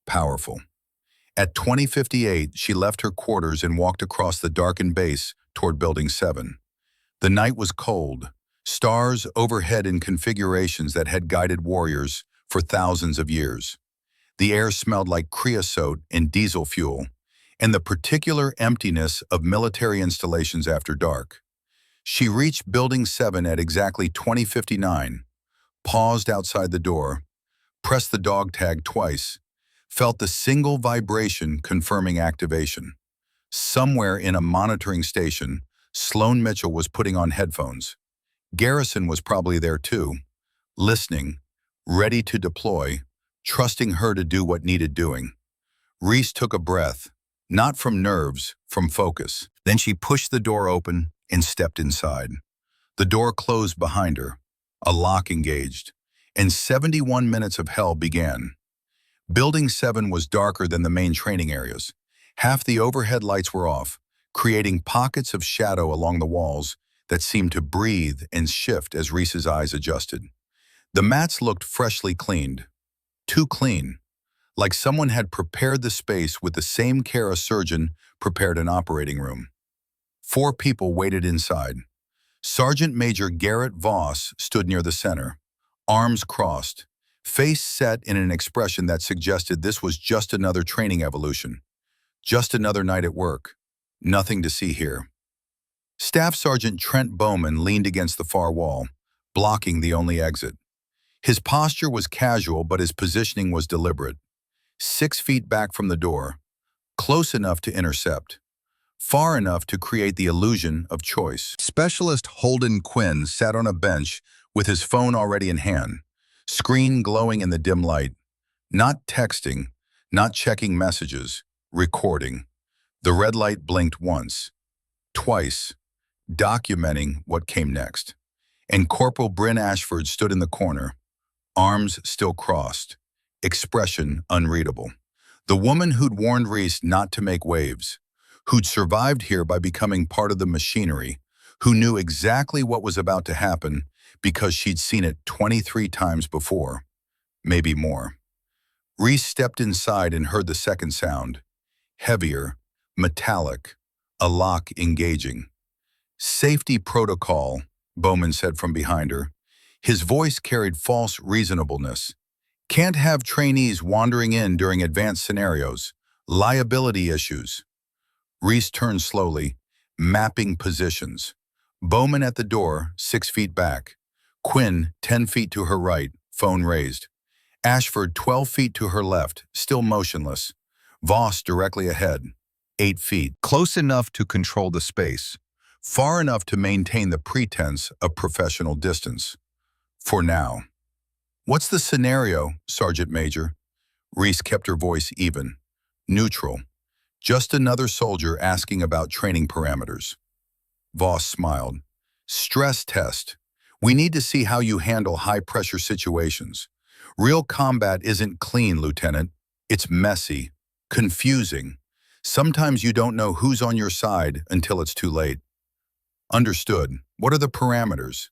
powerful. At 20:58, she left her quarters and walked across the darkened base toward Building 7. The night was cold, stars overhead in configurations that had guided warriors for thousands of years. The air smelled like creosote and diesel fuel, and the particular emptiness of military installations after dark. She reached Building 7 at exactly 20:59, paused outside the door, pressed the dog tag twice, felt the single vibration confirming activation. Somewhere in a monitoring station, Sloan Mitchell was putting on headphones. Garrison was probably there too, listening, ready to deploy, trusting her to do what needed doing. Reese took a breath, not from nerves, from focus. Then she pushed the door open and stepped inside. The door closed behind her, a lock engaged, and 71 minutes of hell began. Building 7 was darker than the main training areas. Half the overhead lights were off, creating pockets of shadow along the walls that seemed to breathe and shift as Reese's eyes adjusted. The mats looked freshly cleaned. Too clean, like someone had prepared the space with the same care a surgeon prepared an operating room. 4 people waited inside. Sergeant Major Garrett Voss stood near the center, arms crossed, face set in an expression that suggested this was just another training evolution, just another night at work, nothing to see here. Staff Sergeant Trent Bowman leaned against the far wall, blocking the only exit. His posture was casual, but his positioning was deliberate. 6 feet back from the door, close enough to intercept, far enough to create the illusion of choice. Specialist Holden Quinn sat on a bench with his phone already in hand, screen glowing in the dim light. Not texting, not checking messages, recording. The red light blinked once, twice, documenting what came next. And Corporal Bryn Ashford stood in the corner, arms still crossed, expression unreadable. The woman who'd warned Reese not to make waves, who'd survived here by becoming part of the machinery, who knew exactly what was about to happen because she'd seen it 23 times before, maybe more. Reese stepped inside and heard the second sound, heavier, metallic, a lock engaging. Safety protocol, Bowman said from behind her. His voice carried false reasonableness. Can't have trainees wandering in during advanced scenarios. Liability issues. Reese turned slowly, mapping positions. Bowman at the door, 6 feet back. Quinn, 10 feet to her right, phone raised. Ashford, 12 feet to her left, still motionless. Voss directly ahead, 8 feet. Close enough to control the space. Far enough to maintain the pretense of professional distance. For now. What's the scenario, Sergeant Major? Reese kept her voice even. Neutral. Just another soldier asking about training parameters. Voss smiled. Stress test. We need to see how you handle high-pressure situations. Real combat isn't clean, Lieutenant. It's messy, confusing. Sometimes you don't know who's on your side until it's too late. Understood. What are the parameters?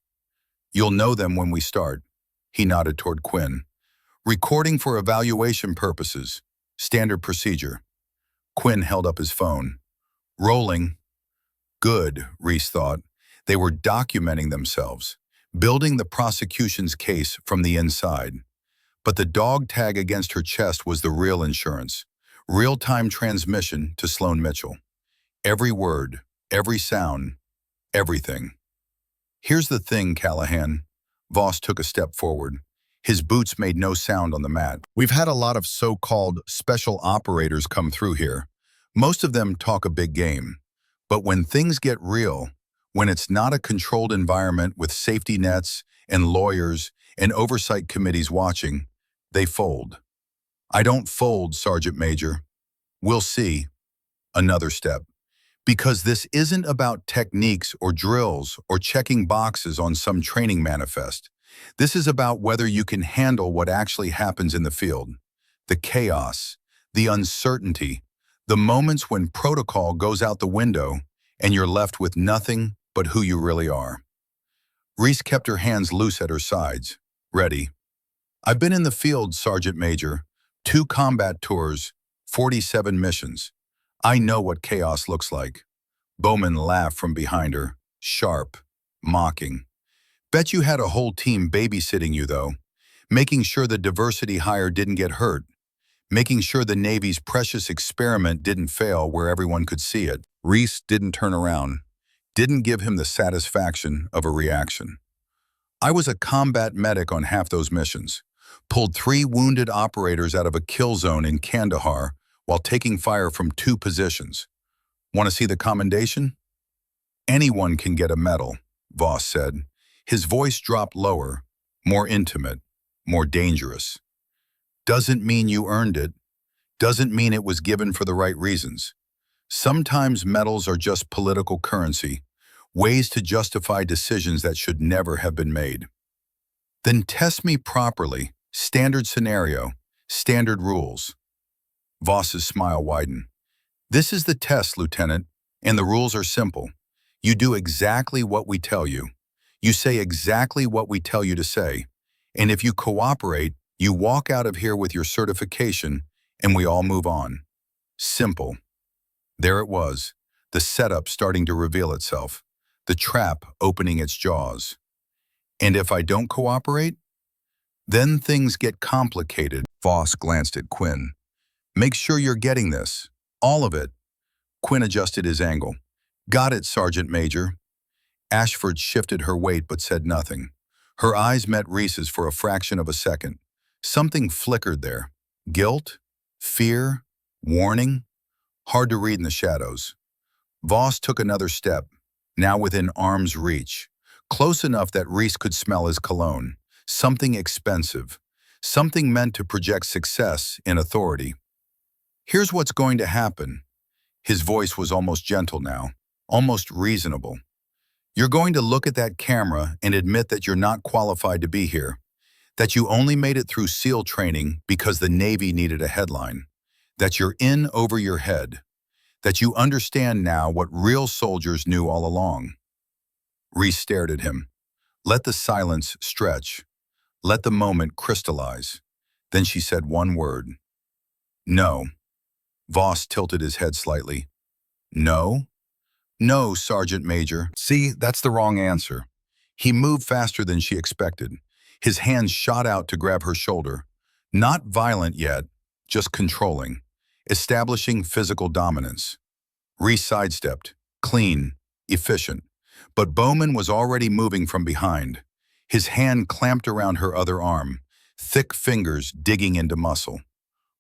You'll know them when we start. He nodded toward Quinn. Recording for evaluation purposes. Standard procedure. Quinn held up his phone. Rolling. Good, Reese thought. They were documenting themselves, building the prosecution's case from the inside. But the dog tag against her chest was the real insurance. Real-time transmission to Sloan Mitchell. Every word, every sound, everything. Here's the thing, Callahan. Voss took a step forward. His boots made no sound on the mat. We've had a lot of so-called special operators come through here. Most of them talk a big game. But when things get real, when it's not a controlled environment with safety nets and lawyers and oversight committees watching, they fold. I don't fold, Sergeant Major. We'll see. Another step. Because this isn't about techniques or drills or checking boxes on some training manifest. This is about whether you can handle what actually happens in the field. The chaos, the uncertainty, the moments when protocol goes out the window and you're left with nothing but who you really are. Reese kept her hands loose at her sides, ready. I've been in the field, Sergeant Major. 2 combat tours, 47 missions. I know what chaos looks like. Bowman laughed from behind her, sharp, mocking. Bet you had a whole team babysitting you, though, making sure the diversity hire didn't get hurt, making sure the Navy's precious experiment didn't fail where everyone could see it. Reese didn't turn around, didn't give him the satisfaction of a reaction. I was a combat medic on half those missions, pulled 3 wounded operators out of a kill zone in Kandahar while taking fire from 2 positions. Want to see the commendation? Anyone can get a medal, Voss said. His voice dropped lower, more intimate, more dangerous. Doesn't mean you earned it. Doesn't mean it was given for the right reasons. Sometimes medals are just political currency, ways to justify decisions that should never have been made. Then test me properly, standard scenario, standard rules. Voss's smile widened. This is the test, Lieutenant, and the rules are simple. You do exactly what we tell you. You say exactly what we tell you to say. And if you cooperate, you walk out of here with your certification, and we all move on. Simple. There it was, the setup starting to reveal itself, the trap opening its jaws. And if I don't cooperate? Then things get complicated. Voss glanced at Quinn. Make sure you're getting this. All of it. Quinn adjusted his angle. Got it, Sergeant Major. Ashford shifted her weight but said nothing. Her eyes met Reese's for a fraction of a second. Something flickered there. Guilt? Fear? Warning? Hard to read in the shadows. Voss took another step, now within arm's reach, close enough that Reese could smell his cologne. Something expensive. Something meant to project success in authority. Here's what's going to happen. His voice was almost gentle now, almost reasonable. You're going to look at that camera and admit that you're not qualified to be here, that you only made it through SEAL training because the Navy needed a headline, that you're in over your head, that you understand now what real soldiers knew all along. Reese stared at him. Let the silence stretch. Let the moment crystallize. Then she said one word. No. Voss tilted his head slightly. No? No, Sergeant Major. See, that's the wrong answer. He moved faster than she expected. His hands shot out to grab her shoulder. Not violent yet, just controlling, establishing physical dominance. Reese sidestepped, clean, efficient. But Bowman was already moving from behind. His hand clamped around her other arm, thick fingers digging into muscle.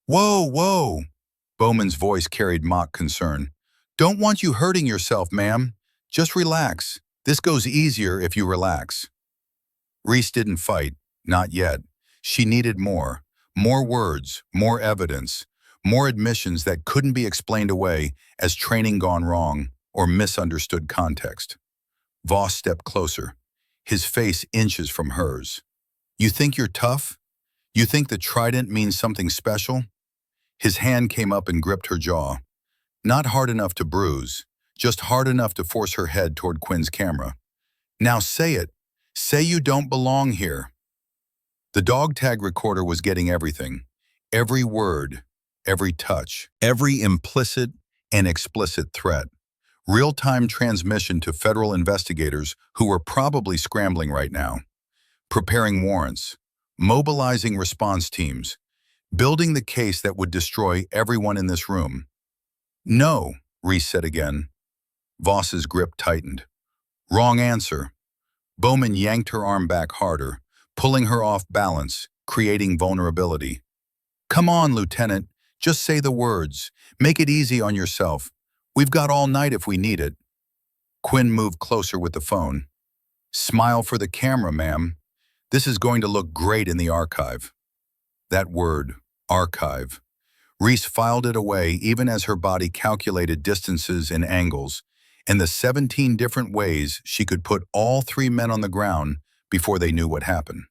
"Whoa, whoa!" Bowman's voice carried mock concern. "Don't want you hurting yourself, ma'am. Just relax. This goes easier if you relax." Reese didn't fight, not yet. She needed more. More words, more evidence, more admissions that couldn't be explained away as training gone wrong or misunderstood context. Voss stepped closer, his face inches from hers. "You think you're tough? You think the trident means something special?" His hand came up and gripped her jaw. Not hard enough to bruise, just hard enough to force her head toward Quinn's camera. "Now say it. Say you don't belong here." The dog tag recorder was getting everything. Every word, every touch, every implicit and explicit threat. Real-time transmission to federal investigators who were probably scrambling right now. Preparing warrants, mobilizing response teams, building the case that would destroy everyone in this room. "No," Reese said again. Voss's grip tightened. "Wrong answer." Bowman yanked her arm back harder, pulling her off balance, creating vulnerability. "Come on, Lieutenant. Just say the words. Make it easy on yourself. We've got all night if we need it." Quinn moved closer with the phone. "Smile for the camera, ma'am. This is going to look great in the archive." That word, archive. Reese filed it away even as her body calculated distances and angles, and the 17 different ways she could put all three men on the ground before they knew what happened.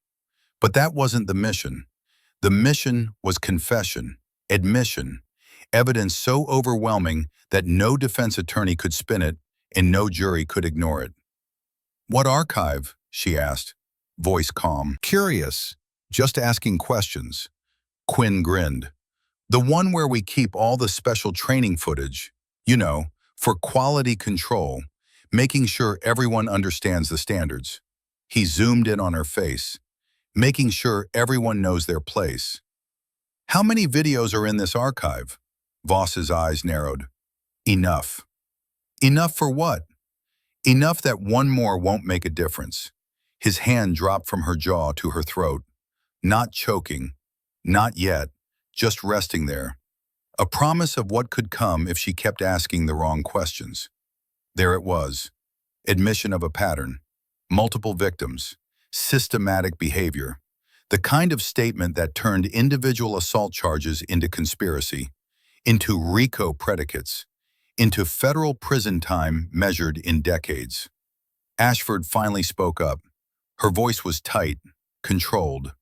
But that wasn't the mission. The mission was confession, admission, evidence so overwhelming that no defense attorney could spin it and no jury could ignore it. "What archive?" she asked, voice calm. "Curious, just asking questions." Quinn grinned. "The one where we keep all the special training footage, for quality control, making sure everyone understands the standards." He zoomed in on her face, making sure everyone knows their place. "How many videos are in this archive?" Voss's eyes narrowed. "Enough." "Enough for what?" "Enough that one more won't make a difference." His hand dropped from her jaw to her throat. Not choking, not yet, just resting there. A promise of what could come if she kept asking the wrong questions. There it was. Admission of a pattern. Multiple victims. Systematic behavior. The kind of statement that turned individual assault charges into conspiracy, into RICO predicates, into federal prison time measured in decades. Ashford finally spoke up. Her voice was tight, controlled.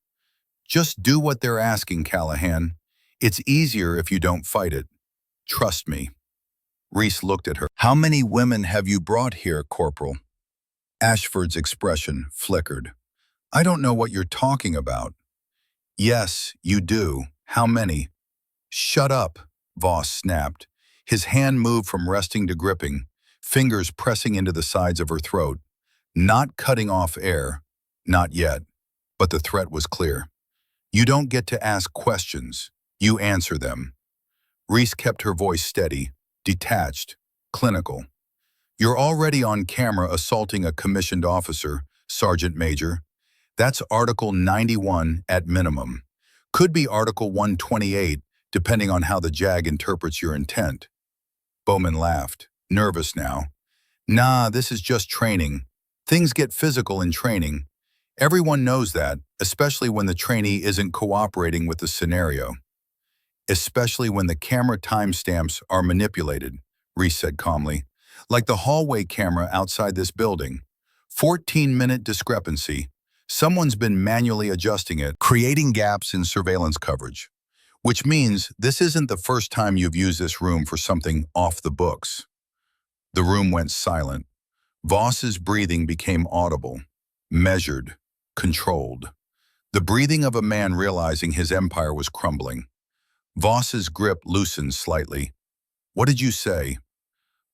"Just do what they're asking, Callahan. It's easier if you don't fight it. Trust me." Reese looked at her. "How many women have you brought here, Corporal?" Ashford's expression flickered. "I don't know what you're talking about." "Yes, you do. How many?" "Shut up," Voss snapped. His hand moved from resting to gripping, fingers pressing into the sides of her throat. Not cutting off air. Not yet. But the threat was clear. "You don't get to ask questions. You answer them." Reese kept her voice steady, detached, clinical. "You're already on camera assaulting a commissioned officer, Sergeant Major. That's Article 91 at minimum. Could be Article 128, depending on how the JAG interprets your intent." Bowman laughed, nervous now. "Nah, this is just training. Things get physical in training. Everyone knows that, especially when the trainee isn't cooperating with the scenario. Especially when the camera timestamps are manipulated," Reese said calmly. "Like the hallway camera outside this building. 14-minute discrepancy. Someone's been manually adjusting it, creating gaps in surveillance coverage. Which means this isn't the first time you've used this room for something off the books." The room went silent. Voss's breathing became audible, measured, controlled. The breathing of a man realizing his empire was crumbling. Voss's grip loosened slightly. "What did you say?"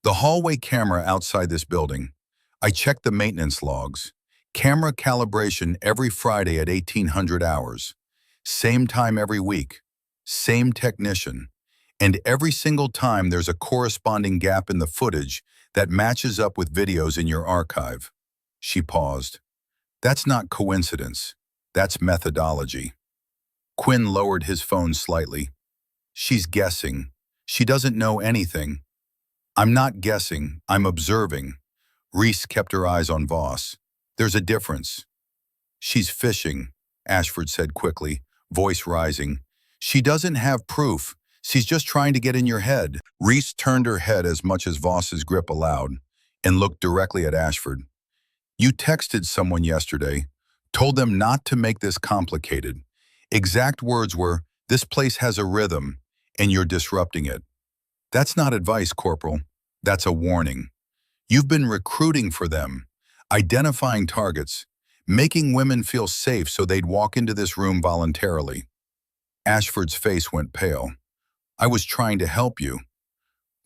"The hallway camera outside this building. I checked the maintenance logs. Camera calibration every Friday at 1800 hours. Same time every week. Same technician. And every single time there's a corresponding gap in the footage that matches up with videos in your archive. She paused. That's not coincidence. That's methodology. Quinn lowered his phone slightly. She's guessing. She doesn't know anything. I'm not guessing. I'm observing. Reese kept her eyes on Voss. There's a difference. She's fishing, Ashford said quickly, voice rising. She doesn't have proof. She's just trying to get in your head. Reese turned her head as much as Voss's grip allowed and looked directly at Ashford. You texted someone yesterday, told them not to make this complicated. Exact words were, this place has a rhythm, and you're disrupting it. That's not advice, Corporal. That's a warning. You've been recruiting for them, identifying targets, making women feel safe so they'd walk into this room voluntarily. Ashford's face went pale. I was trying to help you.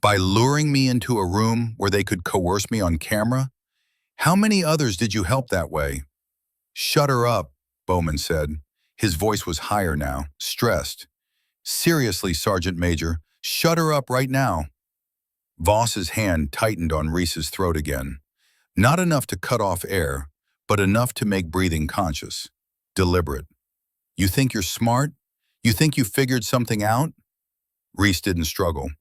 By luring me into a room where they could coerce me on camera? How many others did you help that way? Shut her up, Bowman said. His voice was higher now, stressed. Seriously, Sergeant Major, shut her up right now. Voss's hand tightened on Reese's throat again. Not enough to cut off air, but enough to make breathing conscious, deliberate. You think you're smart? You think you figured something out? Reese didn't struggle.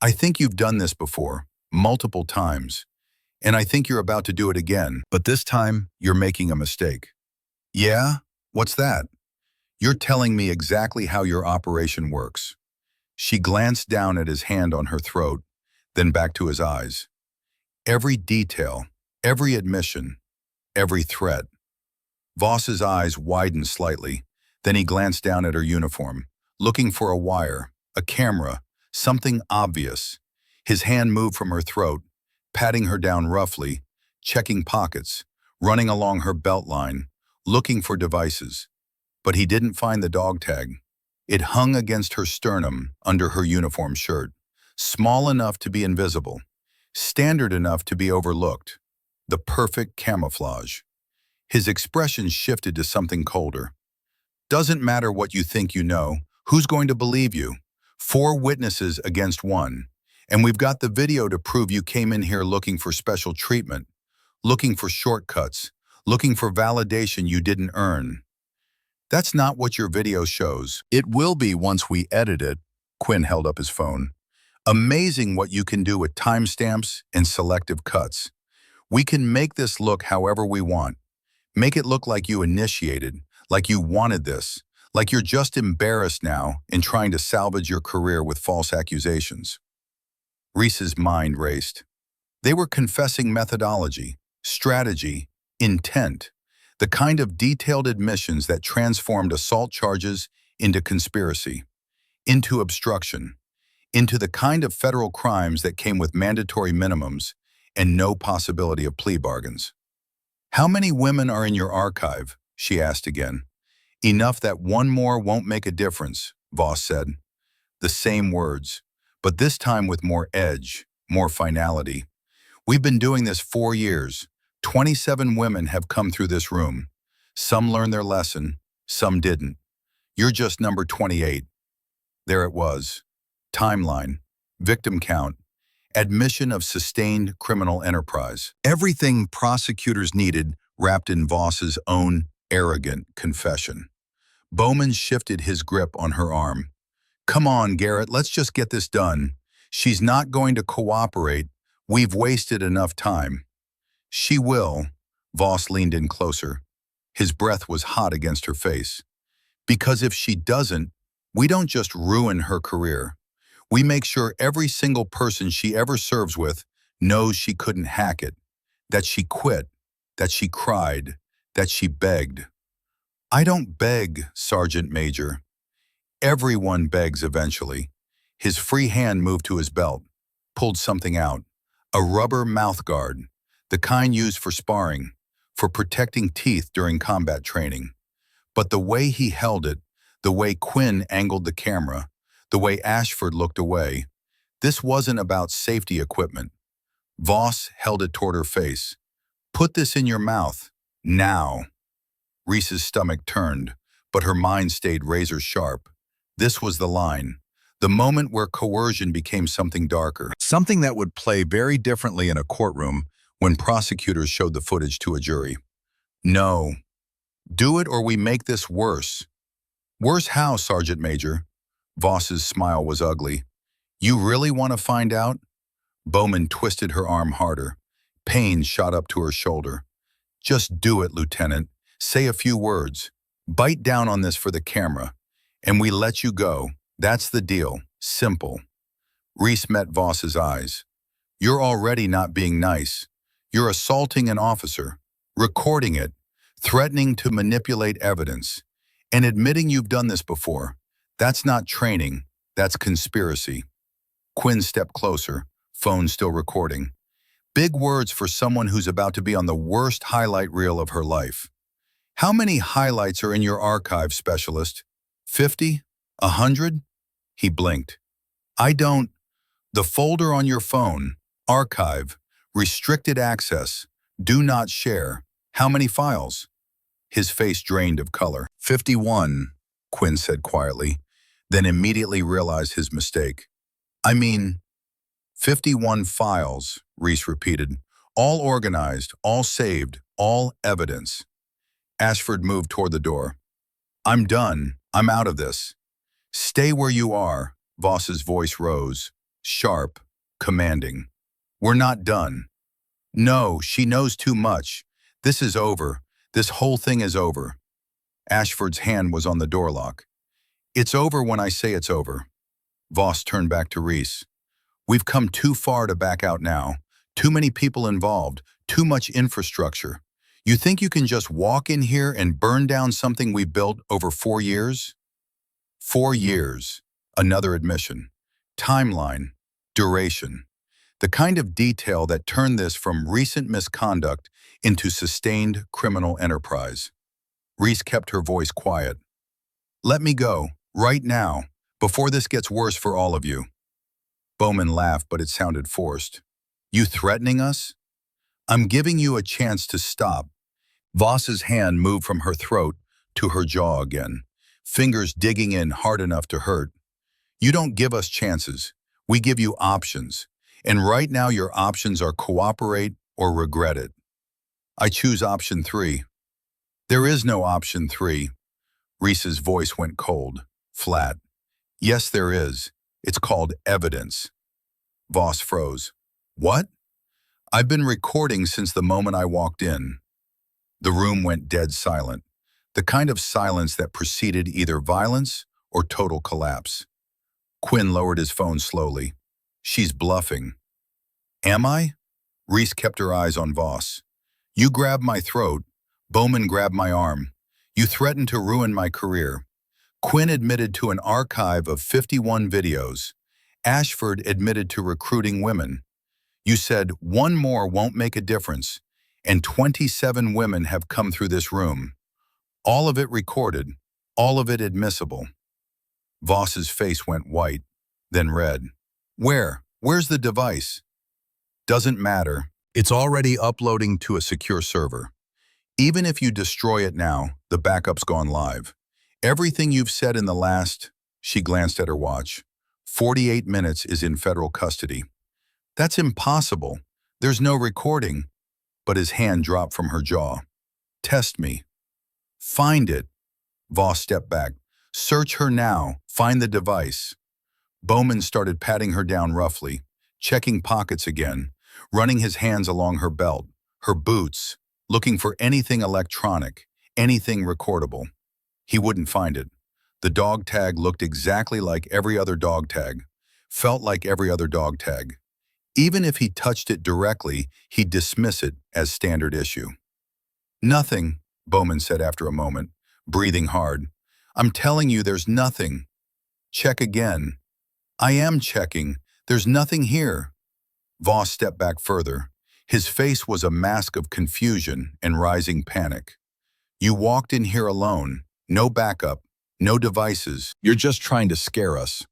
I think you've done this before, multiple times. And I think you're about to do it again, but this time you're making a mistake. Yeah? What's that? You're telling me exactly how your operation works. She glanced down at his hand on her throat, then back to his eyes. Every detail, every admission, every threat. Voss's eyes widened slightly, then he glanced down at her uniform, looking for a wire, a camera, something obvious. His hand moved from her throat, patting her down roughly, checking pockets, running along her belt line, looking for devices. But he didn't find the dog tag. It hung against her sternum under her uniform shirt, small enough to be invisible, standard enough to be overlooked. The perfect camouflage. His expression shifted to something colder. Doesn't matter what you think you know, who's going to believe you? 4 witnesses against 1. And we've got the video to prove you came in here looking for special treatment, looking for shortcuts, looking for validation you didn't earn. That's not what your video shows. It will be once we edit it. Quinn held up his phone. Amazing what you can do with timestamps and selective cuts. We can make this look however we want. Make it look like you initiated, like you wanted this, like you're just embarrassed now and trying to salvage your career with false accusations. Reese's mind raced. They were confessing methodology, strategy, intent, the kind of detailed admissions that transformed assault charges into conspiracy, into obstruction, into the kind of federal crimes that came with mandatory minimums and no possibility of plea bargains. How many women are in your archive? She asked again. Enough that one more won't make a difference, Voss said. The same words, but this time with more edge, more finality. We've been doing this 4 years. 27 women have come through this room. Some learned their lesson, some didn't. You're just number 28. There it was. Timeline, victim count, admission of sustained criminal enterprise. Everything prosecutors needed wrapped in Voss's own arrogant confession. Bowman shifted his grip on her arm. Come on, Garrett, let's just get this done. She's not going to cooperate. We've wasted enough time. She will. Voss leaned in closer. His breath was hot against her face. Because if she doesn't, we don't just ruin her career. We make sure every single person she ever serves with knows she couldn't hack it, that she quit, that she cried, that she begged. I don't beg, Sergeant Major. Everyone begs eventually. His free hand moved to his belt, pulled something out. A rubber mouthguard, the kind used for sparring, for protecting teeth during combat training. But the way he held it, the way Quinn angled the camera, the way Ashford looked away, this wasn't about safety equipment. Voss held it toward her face. Put this in your mouth. Now. Reese's stomach turned, but her mind stayed razor sharp. This was the line. The moment where coercion became something darker. Something that would play very differently in a courtroom when prosecutors showed the footage to a jury. No. Do it or we make this worse. Worse how, Sergeant Major? Voss's smile was ugly. You really want to find out? Bowman twisted her arm harder. Pain shot up to her shoulder. Just do it, Lieutenant. Say a few words. Bite down on this for the camera. And we let you go. That's the deal. Simple. Reese met Voss's eyes. You're already not being nice. You're assaulting an officer, recording it, threatening to manipulate evidence, and admitting you've done this before. That's not training. That's conspiracy. Quinn stepped closer, phone still recording. Big words for someone who's about to be on the worst highlight reel of her life. How many highlights are in your archive, Specialist? 50? 100? He blinked. I don't. The folder on your phone, archive, restricted access, do not share. How many files? His face drained of color. 51, Quinn said quietly, then immediately realized his mistake. I mean, 51 files, Reese repeated. All organized, all saved, all evidence. Ashford moved toward the door. I'm done. I'm out of this. Stay where you are, Voss's voice rose, sharp, commanding. We're not done. No, she knows too much. This is over. This whole thing is over. Ashford's hand was on the door lock. It's over when I say it's over. Voss turned back to Reese. We've come too far to back out now. Too many people involved, too much infrastructure. You think you can just walk in here and burn down something we built over 4 years? 4 years. Another admission. Timeline. Duration. The kind of detail that turned this from recent misconduct into sustained criminal enterprise. Reese kept her voice quiet. Let me go, right now, before this gets worse for all of you. Bowman laughed, but it sounded forced. You threatening us? I'm giving you a chance to stop. Voss's hand moved from her throat to her jaw again, fingers digging in hard enough to hurt. You don't give us chances. We give you options. And right now your options are cooperate or regret it. I choose option 3. There is no option 3. Reese's voice went cold, flat. Yes, there is. It's called evidence. Voss froze. What? I've been recording since the moment I walked in. The room went dead silent, the kind of silence that preceded either violence or total collapse. Quinn lowered his phone slowly. She's bluffing. Am I? Reese kept her eyes on Voss. You grabbed my throat. Bowman grabbed my arm. You threatened to ruin my career. Quinn admitted to an archive of 51 videos. Ashford admitted to recruiting women. You said one more won't make a difference, and 27 women have come through this room. All of it recorded, all of it admissible. Voss's face went white, then red. Where? Where's the device? Doesn't matter. It's already uploading to a secure server. Even if you destroy it now, the backup's gone live. Everything you've said in the last, she glanced at her watch, 48 minutes is in federal custody. That's impossible. There's no recording. But his hand dropped from her jaw. Test me. Find it. Voss stepped back. Search her now. Find the device. Bowman started patting her down roughly, checking pockets again, running his hands along her belt, her boots, looking for anything electronic, anything recordable. He wouldn't find it. The dog tag looked exactly like every other dog tag, felt like every other dog tag. Even if he touched it directly, he'd dismiss it as standard issue. Nothing, Bowman said after a moment, breathing hard. I'm telling you there's nothing. Check again. I am checking. There's nothing here. Voss stepped back further. His face was a mask of confusion and rising panic. You walked in here alone. No backup. No devices. You're just trying to scare us.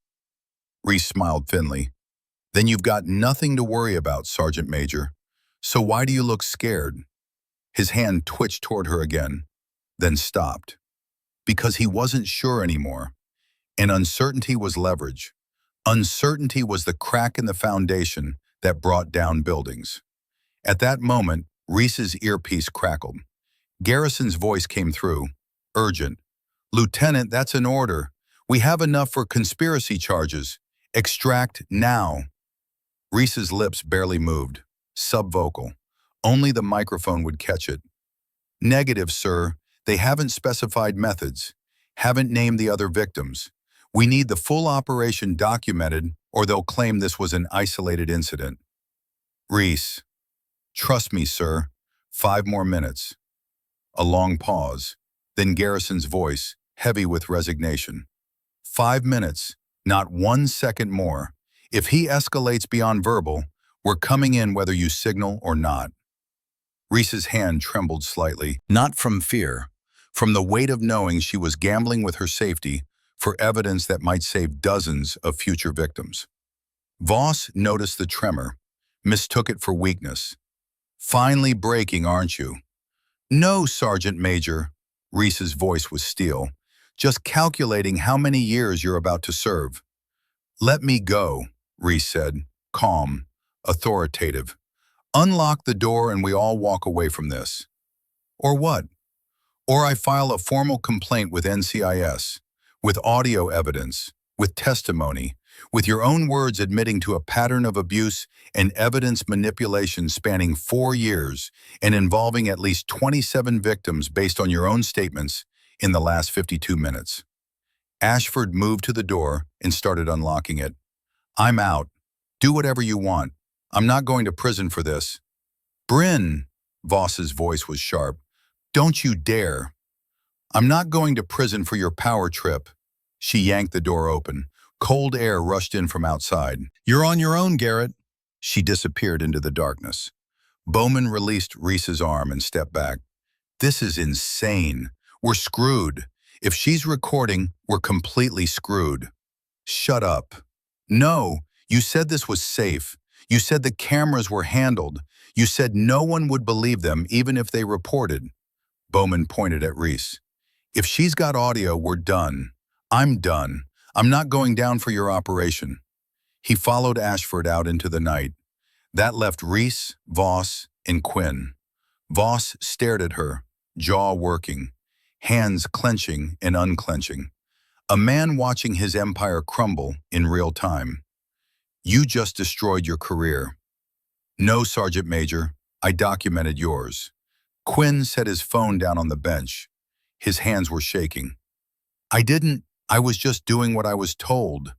Reese smiled thinly. Then you've got nothing to worry about, Sergeant Major. So why do you look scared? His hand twitched toward her again, then stopped. Because he wasn't sure anymore. And uncertainty was leverage. Uncertainty was the crack in the foundation that brought down buildings. At that moment, Reese's earpiece crackled. Garrison's voice came through, urgent. "Lieutenant, that's an order. We have enough for conspiracy charges. Extract now." Reese's lips barely moved, subvocal. Only the microphone would catch it. "Negative, sir. They haven't specified methods. Haven't named the other victims. We need the full operation documented or they'll claim this was an isolated incident." "Reese, trust me, sir. 5 more minutes." A long pause, then Garrison's voice, heavy with resignation. 5 minutes, not 1 second more. If he escalates beyond verbal, we're coming in whether you signal or not. Reese's hand trembled slightly, not from fear, from the weight of knowing she was gambling with her safety for evidence that might save dozens of future victims. Voss noticed the tremor, mistook it for weakness. "Finally breaking, aren't you?" "No, Sergeant Major." Reese's voice was steel. "Just calculating how many years you're about to serve." "Let me go," Reese said, calm, authoritative. "Unlock the door and we all walk away from this." "Or what?" "Or I file a formal complaint with NCIS, with audio evidence, with testimony, with your own words admitting to a pattern of abuse and evidence manipulation spanning 4 years and involving at least 27 victims based on your own statements in the last 52 minutes. Ashford moved to the door and started unlocking it. "I'm out. Do whatever you want. I'm not going to prison for this." "Bryn," Voss's voice was sharp, "don't you dare." "I'm not going to prison for your power trip." She yanked the door open. Cold air rushed in from outside. "You're on your own, Garrett." She disappeared into the darkness. Bowman released Reese's arm and stepped back. "This is insane. We're screwed. If she's recording, we're completely screwed." "Shut up." "No, you said this was safe. You said the cameras were handled. You said no one would believe them even if they reported." Bowman pointed at Reese. "If she's got audio, we're done. I'm done. I'm not going down for your operation." He followed Ashford out into the night. That left Reese, Voss, and Quinn. Voss stared at her, jaw working, hands clenching and unclenching. A man watching his empire crumble in real time. "You just destroyed your career." "No, Sergeant Major, I documented yours." Quinn set his phone down on the bench. His hands were shaking. I was just doing what I was told.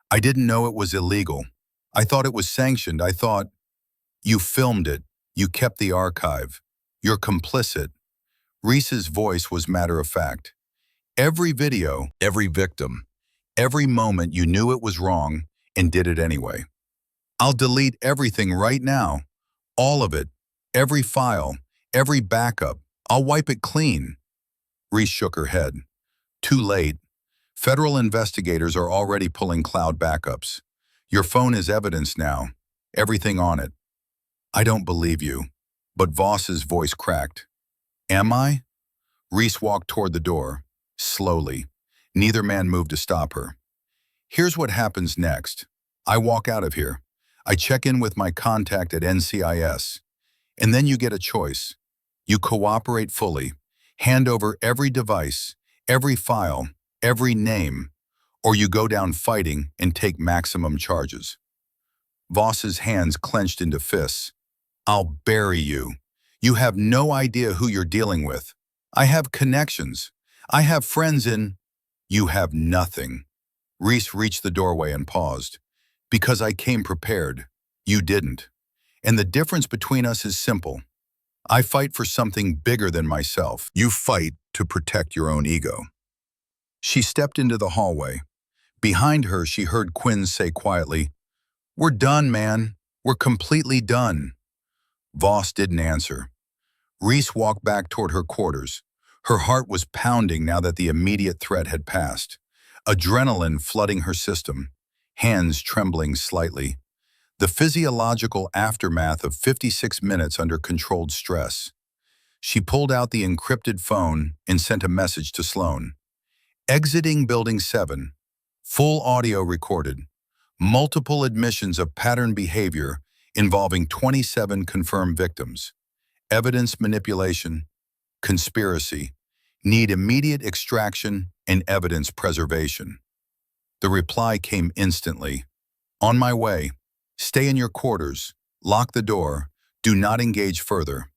I didn't know it was illegal. I thought it was sanctioned. I thought." "You filmed it. You kept the archive. You're complicit." Reese's voice was matter-of-fact. "Every video, every victim, every moment you knew it was wrong and did it anyway. I'll delete everything right now. All of it. Every file. Every backup. I'll wipe it clean." Reese shook her head. "Too late. Federal investigators are already pulling cloud backups. Your phone is evidence now. Everything on it." "I don't believe you." But Voss's voice cracked. "Am I?" Reese walked toward the door, slowly. Neither man moved to stop her. "Here's what happens next. I walk out of here. I check in with my contact at NCIS. And then you get a choice. You cooperate fully, hand over every device, every file, every name, or you go down fighting and take maximum charges." Voss's hands clenched into fists. "I'll bury you. You have no idea who you're dealing with. I have connections. I have friends in—" "You have nothing." Reese reached the doorway and paused. "Because I came prepared. You didn't. And the difference between us is simple. I fight for something bigger than myself. You fight to protect your own ego." She stepped into the hallway. Behind her, she heard Quinn say quietly, "We're done, man. We're completely done." Voss didn't answer. Reese walked back toward her quarters. Her heart was pounding now that the immediate threat had passed. Adrenaline flooding her system, hands trembling slightly. The physiological aftermath of 56 minutes under controlled stress. She pulled out the encrypted phone and sent a message to Sloan. Exiting Building 7. Full audio recorded. Multiple admissions of pattern behavior involving 27 confirmed victims. Evidence manipulation, conspiracy, need immediate extraction and evidence preservation. The reply came instantly. On my way. Stay in your quarters. Lock the door. Do not engage further.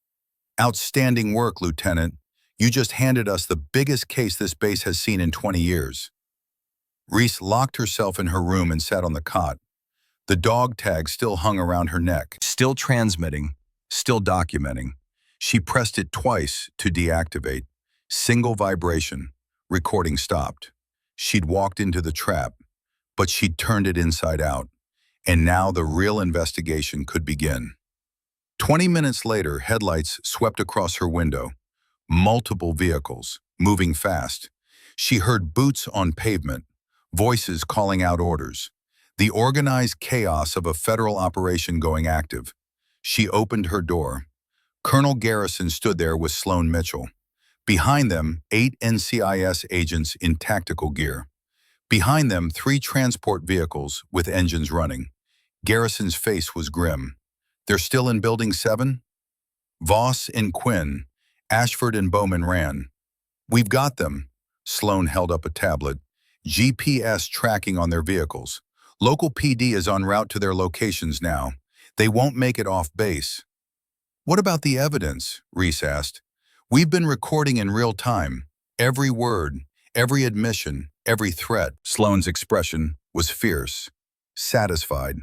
Outstanding work, Lieutenant. You just handed us the biggest case this base has seen in 20 years. Reese locked herself in her room and sat on the cot. The dog tag still hung around her neck. Still transmitting, still documenting. She pressed it twice to deactivate. Single vibration. Recording stopped. She'd walked into the trap, but she'd turned it inside out. And now the real investigation could begin. 20 minutes later, headlights swept across her window. Multiple vehicles, moving fast. She heard boots on pavement, voices calling out orders. The organized chaos of a federal operation going active. She opened her door. Colonel Garrison stood there with Sloan Mitchell. Behind them, 8 NCIS agents in tactical gear. Behind them, 3 transport vehicles with engines running. Garrison's face was grim. They're still in Building 7? Voss and Quinn, Ashford and Bowman ran. We've got them. Sloan held up a tablet. GPS tracking on their vehicles. Local PD is en route to their locations now. They won't make it off base. What about the evidence? Reese asked. We've been recording in real time. Every word, every admission, every threat. Sloan's expression was fierce, satisfied.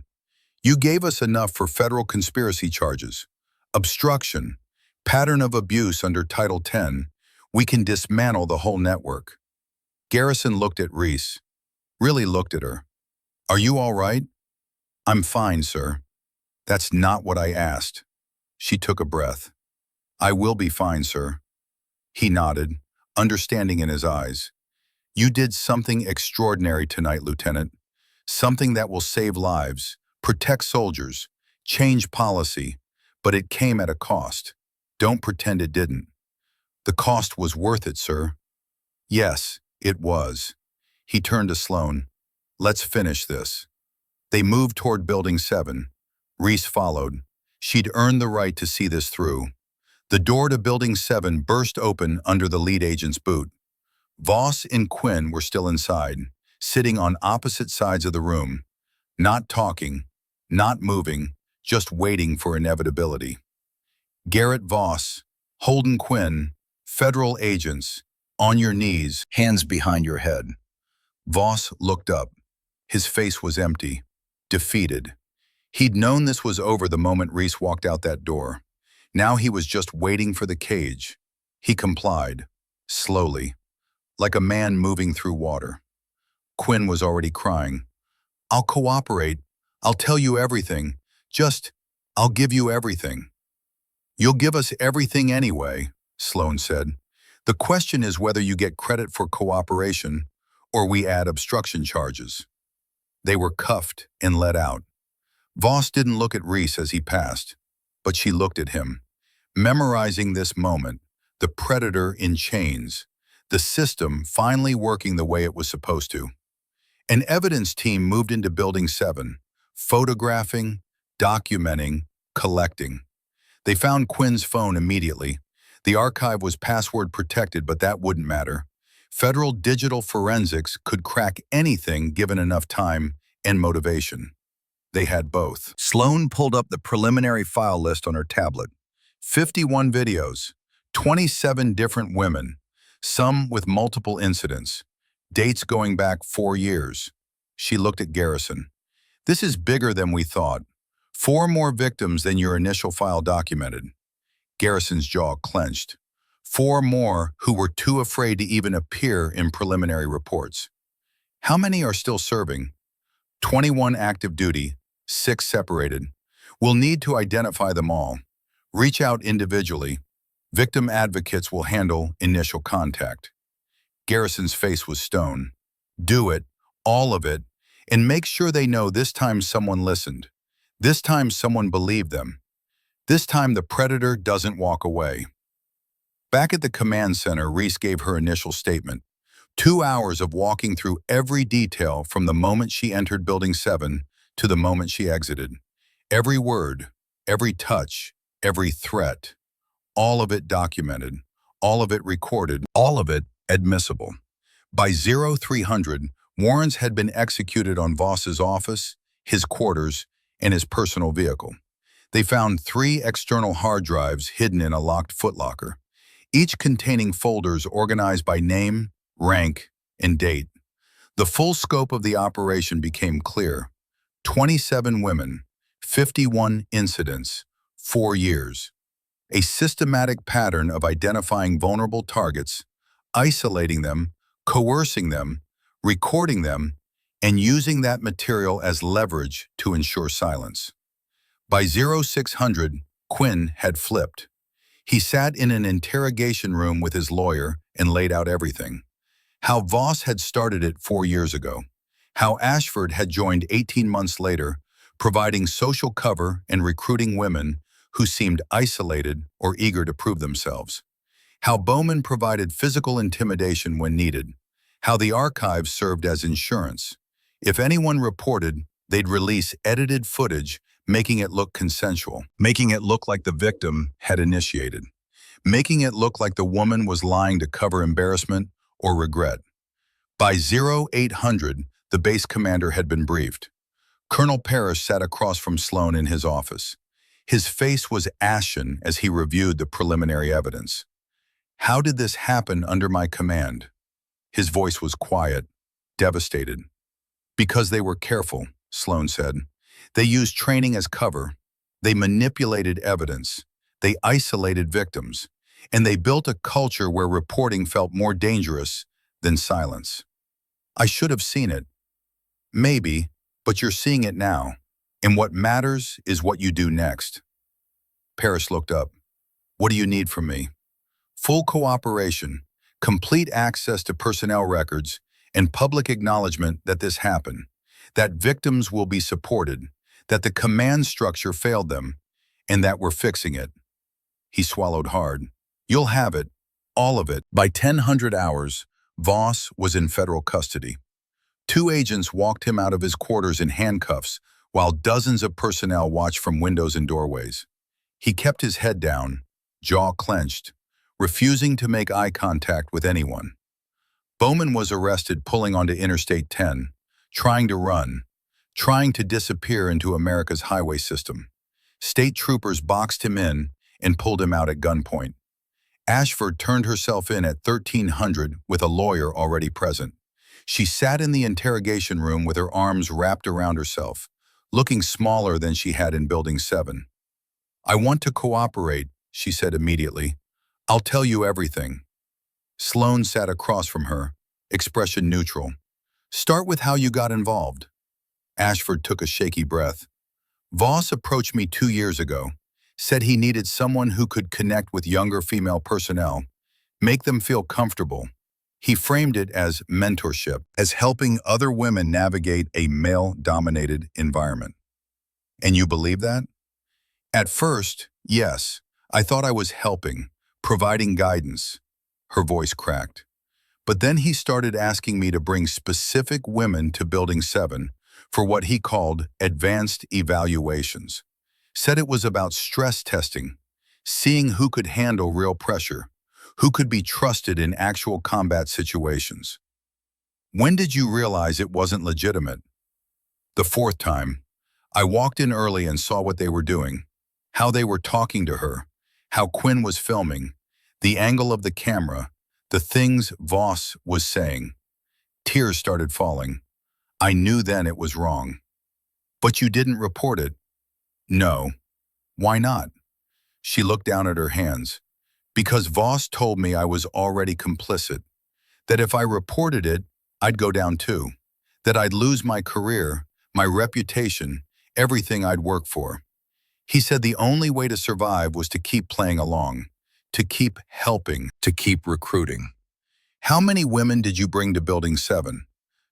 You gave us enough for federal conspiracy charges. Obstruction, pattern of abuse under Title 10. We can dismantle the whole network. Garrison looked at Reese, really looked at her. Are you all right? I'm fine, sir. That's not what I asked. She took a breath. I will be fine, sir. He nodded, understanding in his eyes. You did something extraordinary tonight, Lieutenant. Something that will save lives, protect soldiers, change policy, but it came at a cost. Don't pretend it didn't. The cost was worth it, sir. Yes, it was. He turned to Sloan. Let's finish this. They moved toward Building 7. Reese followed. She'd earned the right to see this through. The door to Building 7 burst open under the lead agent's boot. Voss and Quinn were still inside, sitting on opposite sides of the room, not talking, not moving, just waiting for inevitability. Garrett Voss, Holden Quinn, federal agents, on your knees, hands behind your head. Voss looked up. His face was empty, defeated. He'd known this was over the moment Reese walked out that door. Now he was just waiting for the cage. He complied, slowly, like a man moving through water. Quinn was already crying. I'll cooperate. I'll tell you everything. I'll give you everything. You'll give us everything anyway, Sloan said. The question is whether you get credit for cooperation or we add obstruction charges. They were cuffed and let out. Voss didn't look at Reese as he passed, but she looked at him, memorizing this moment, the predator in chains, the system finally working the way it was supposed to. An evidence team moved into Building 7, photographing, documenting, collecting. They found Quinn's phone immediately. The archive was password protected, but that wouldn't matter. Federal digital forensics could crack anything given enough time and motivation. They had both. Sloan pulled up the preliminary file list on her tablet. 51 videos, 27 different women, some with multiple incidents, dates going back 4 years. She looked at Garrison. This is bigger than we thought. 4 more victims than your initial file documented. Garrison's jaw clenched. 4 more who were too afraid to even appear in preliminary reports. How many are still serving? 21 active duty, 6 separated. We'll need to identify them all. Reach out individually. Victim advocates will handle initial contact. Garrison's face was stone. Do it, all of it, and make sure they know this time someone listened. This time someone believed them. This time the predator doesn't walk away. Back at the command center, Reese gave her initial statement. 2 hours of walking through every detail from the moment she entered Building 7 to the moment she exited. Every word, every touch, every threat, all of it documented, all of it recorded, all of it admissible. By 0300, warrants had been executed on Voss's office, his quarters, and his personal vehicle. They found 3 external hard drives hidden in a locked footlocker, each containing folders organized by name, rank, and date. The full scope of the operation became clear. 27 women, 51 incidents, 4 years. A systematic pattern of identifying vulnerable targets, isolating them, coercing them, recording them, and using that material as leverage to ensure silence. By 0600, Quinn had flipped. He sat in an interrogation room with his lawyer and laid out everything. How Voss had started it 4 years ago. How Ashford had joined 18 months later, providing social cover and recruiting women who seemed isolated or eager to prove themselves. How Bowman provided physical intimidation when needed. How the archives served as insurance. If anyone reported, they'd release edited footage, making it look consensual, making it look like the victim had initiated, making it look like the woman was lying to cover embarrassment or regret. By 0800, the base commander had been briefed. Colonel Parrish sat across from Sloan in his office. His face was ashen as he reviewed the preliminary evidence. How did this happen under my command? His voice was quiet, devastated. Because they were careful, Sloan said. They used training as cover. They manipulated evidence. They isolated victims. And they built a culture where reporting felt more dangerous than silence. I should have seen it. Maybe, but you're seeing it now. And what matters is what you do next. Parrish looked up. What do you need from me? Full cooperation, complete access to personnel records, and public acknowledgement that this happened, that victims will be supported, that the command structure failed them, and that we're fixing it. He swallowed hard. You'll have it, all of it. By 1000 hours, Voss was in federal custody. 2 agents walked him out of his quarters in handcuffs while dozens of personnel watched from windows and doorways. He kept his head down, jaw clenched, refusing to make eye contact with anyone. Bowman was arrested pulling onto Interstate 10, trying to run, trying to disappear into America's highway system. State troopers boxed him in and pulled him out at gunpoint. Ashford turned herself in at 1300 with a lawyer already present. She sat in the interrogation room with her arms wrapped around herself, looking smaller than she had in Building 7. I want to cooperate, she said immediately. I'll tell you everything. Sloan sat across from her, expression neutral. Start with how you got involved. Ashford took a shaky breath. Voss approached me 2 years ago, said he needed someone who could connect with younger female personnel, make them feel comfortable. He framed it as mentorship, as helping other women navigate a male-dominated environment. And you believe that? At first, yes. I thought I was helping, providing guidance. Her voice cracked. But then he started asking me to bring specific women to Building 7 for what he called advanced evaluations. Said it was about stress testing, seeing who could handle real pressure, who could be trusted in actual combat situations. When did you realize it wasn't legitimate? The 4th time. I walked in early and saw what they were doing, how they were talking to her, how Quinn was filming, the angle of the camera, the things Voss was saying. Tears started falling. I knew then it was wrong. But you didn't report it. No. Why not? She looked down at her hands. Because Voss told me I was already complicit, that if I reported it, I'd go down too, that I'd lose my career, my reputation, everything I'd worked for. He said the only way to survive was to keep playing along, to keep helping, to keep recruiting. How many women did you bring to Building 7?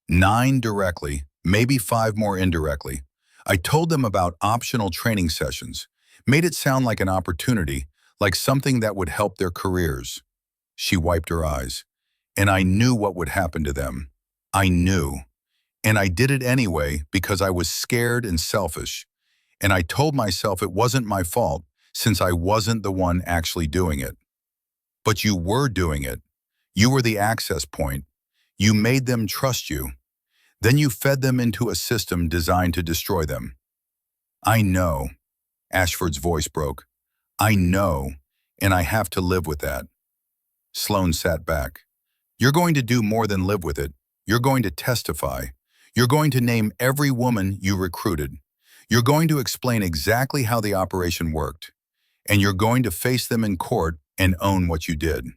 9 directly, maybe 5 more indirectly. I told them about optional training sessions, made it sound like an opportunity, like something that would help their careers. She wiped her eyes. And I knew what would happen to them. I knew. And I did it anyway because I was scared and selfish. And I told myself it wasn't my fault since I wasn't the one actually doing it. But you were doing it. You were the access point. You made them trust you. Then you fed them into a system designed to destroy them. I know. Ashford's voice broke. I know, and I have to live with that. Sloan sat back. You're going to do more than live with it. You're going to testify. You're going to name every woman you recruited. You're going to explain exactly how the operation worked. And you're going to face them in court and own what you did.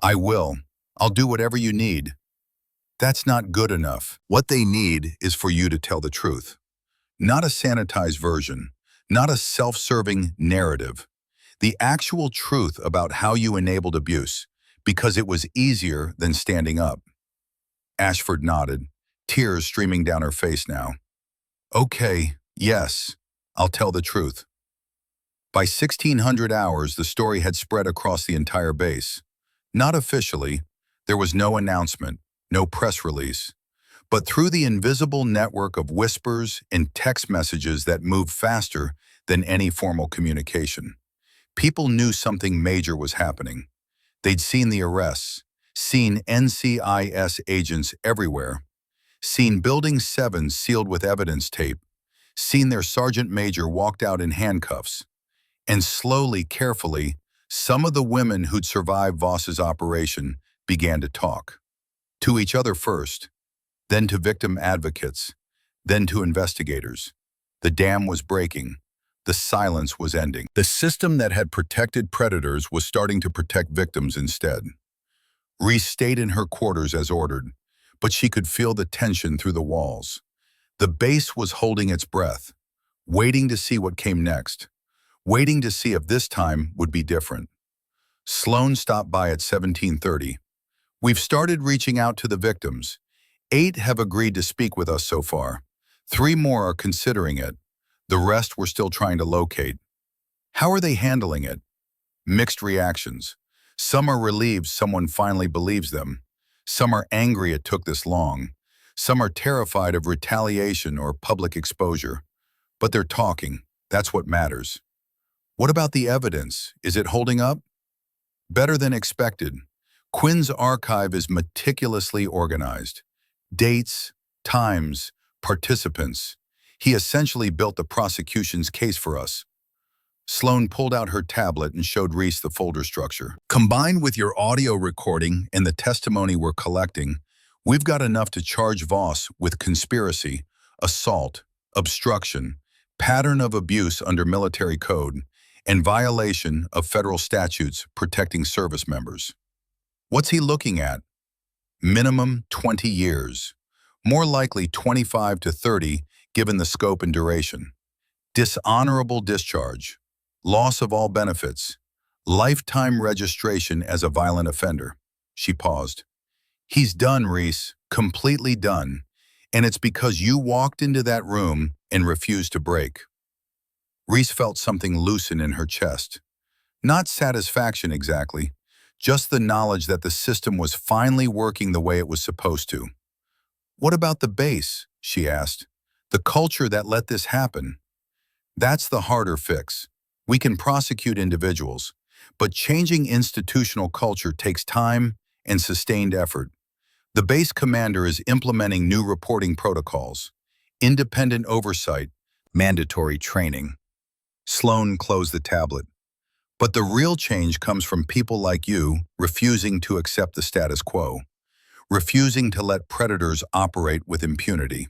I will. I'll do whatever you need. That's not good enough. What they need is for you to tell the truth. Not a sanitized version, not a self-serving narrative. The actual truth about how you enabled abuse, because it was easier than standing up. Ashford nodded, tears streaming down her face now. Okay, yes, I'll tell the truth. By 1600 hours, the story had spread across the entire base. Not officially, there was no announcement, no press release, but through the invisible network of whispers and text messages that moved faster than any formal communication. People knew something major was happening. They'd seen the arrests, seen NCIS agents everywhere, seen Building 7 sealed with evidence tape, seen their sergeant major walked out in handcuffs. And slowly, carefully, some of the women who'd survived Voss's operation began to talk. To each other first, then to victim advocates, then to investigators. The dam was breaking. The silence was ending. The system that had protected predators was starting to protect victims instead. Reese stayed in her quarters as ordered, but she could feel the tension through the walls. The base was holding its breath, waiting to see what came next, waiting to see if this time would be different. Sloan stopped by at 17:30. We've started reaching out to the victims. 8 have agreed to speak with us so far. 3 more are considering it. The rest we're still trying to locate. How are they handling it? Mixed reactions. Some are relieved someone finally believes them. Some are angry it took this long. Some are terrified of retaliation or public exposure. But they're talking. That's what matters. What about the evidence? Is it holding up? Better than expected. Quinn's archive is meticulously organized. Dates, times, participants. He essentially built the prosecution's case for us. Sloan pulled out her tablet and showed Reese the folder structure. Combined with your audio recording and the testimony we're collecting, we've got enough to charge Voss with conspiracy, assault, obstruction, pattern of abuse under military code, and violation of federal statutes protecting service members. What's he looking at? Minimum 20 years. More likely 25 to 30 given the scope and duration. Dishonorable discharge. Loss of all benefits. Lifetime registration as a violent offender. She paused. He's done, Reese. Completely done. And it's because you walked into that room and refused to break. Reese felt something loosen in her chest. Not satisfaction exactly, just the knowledge that the system was finally working the way it was supposed to. What about the base? She asked. The culture that let this happen. That's the harder fix. We can prosecute individuals, but changing institutional culture takes time and sustained effort. The base commander is implementing new reporting protocols, independent oversight, mandatory training. Sloan closed the tablet. But the real change comes from people like you refusing to accept the status quo, refusing to let predators operate with impunity.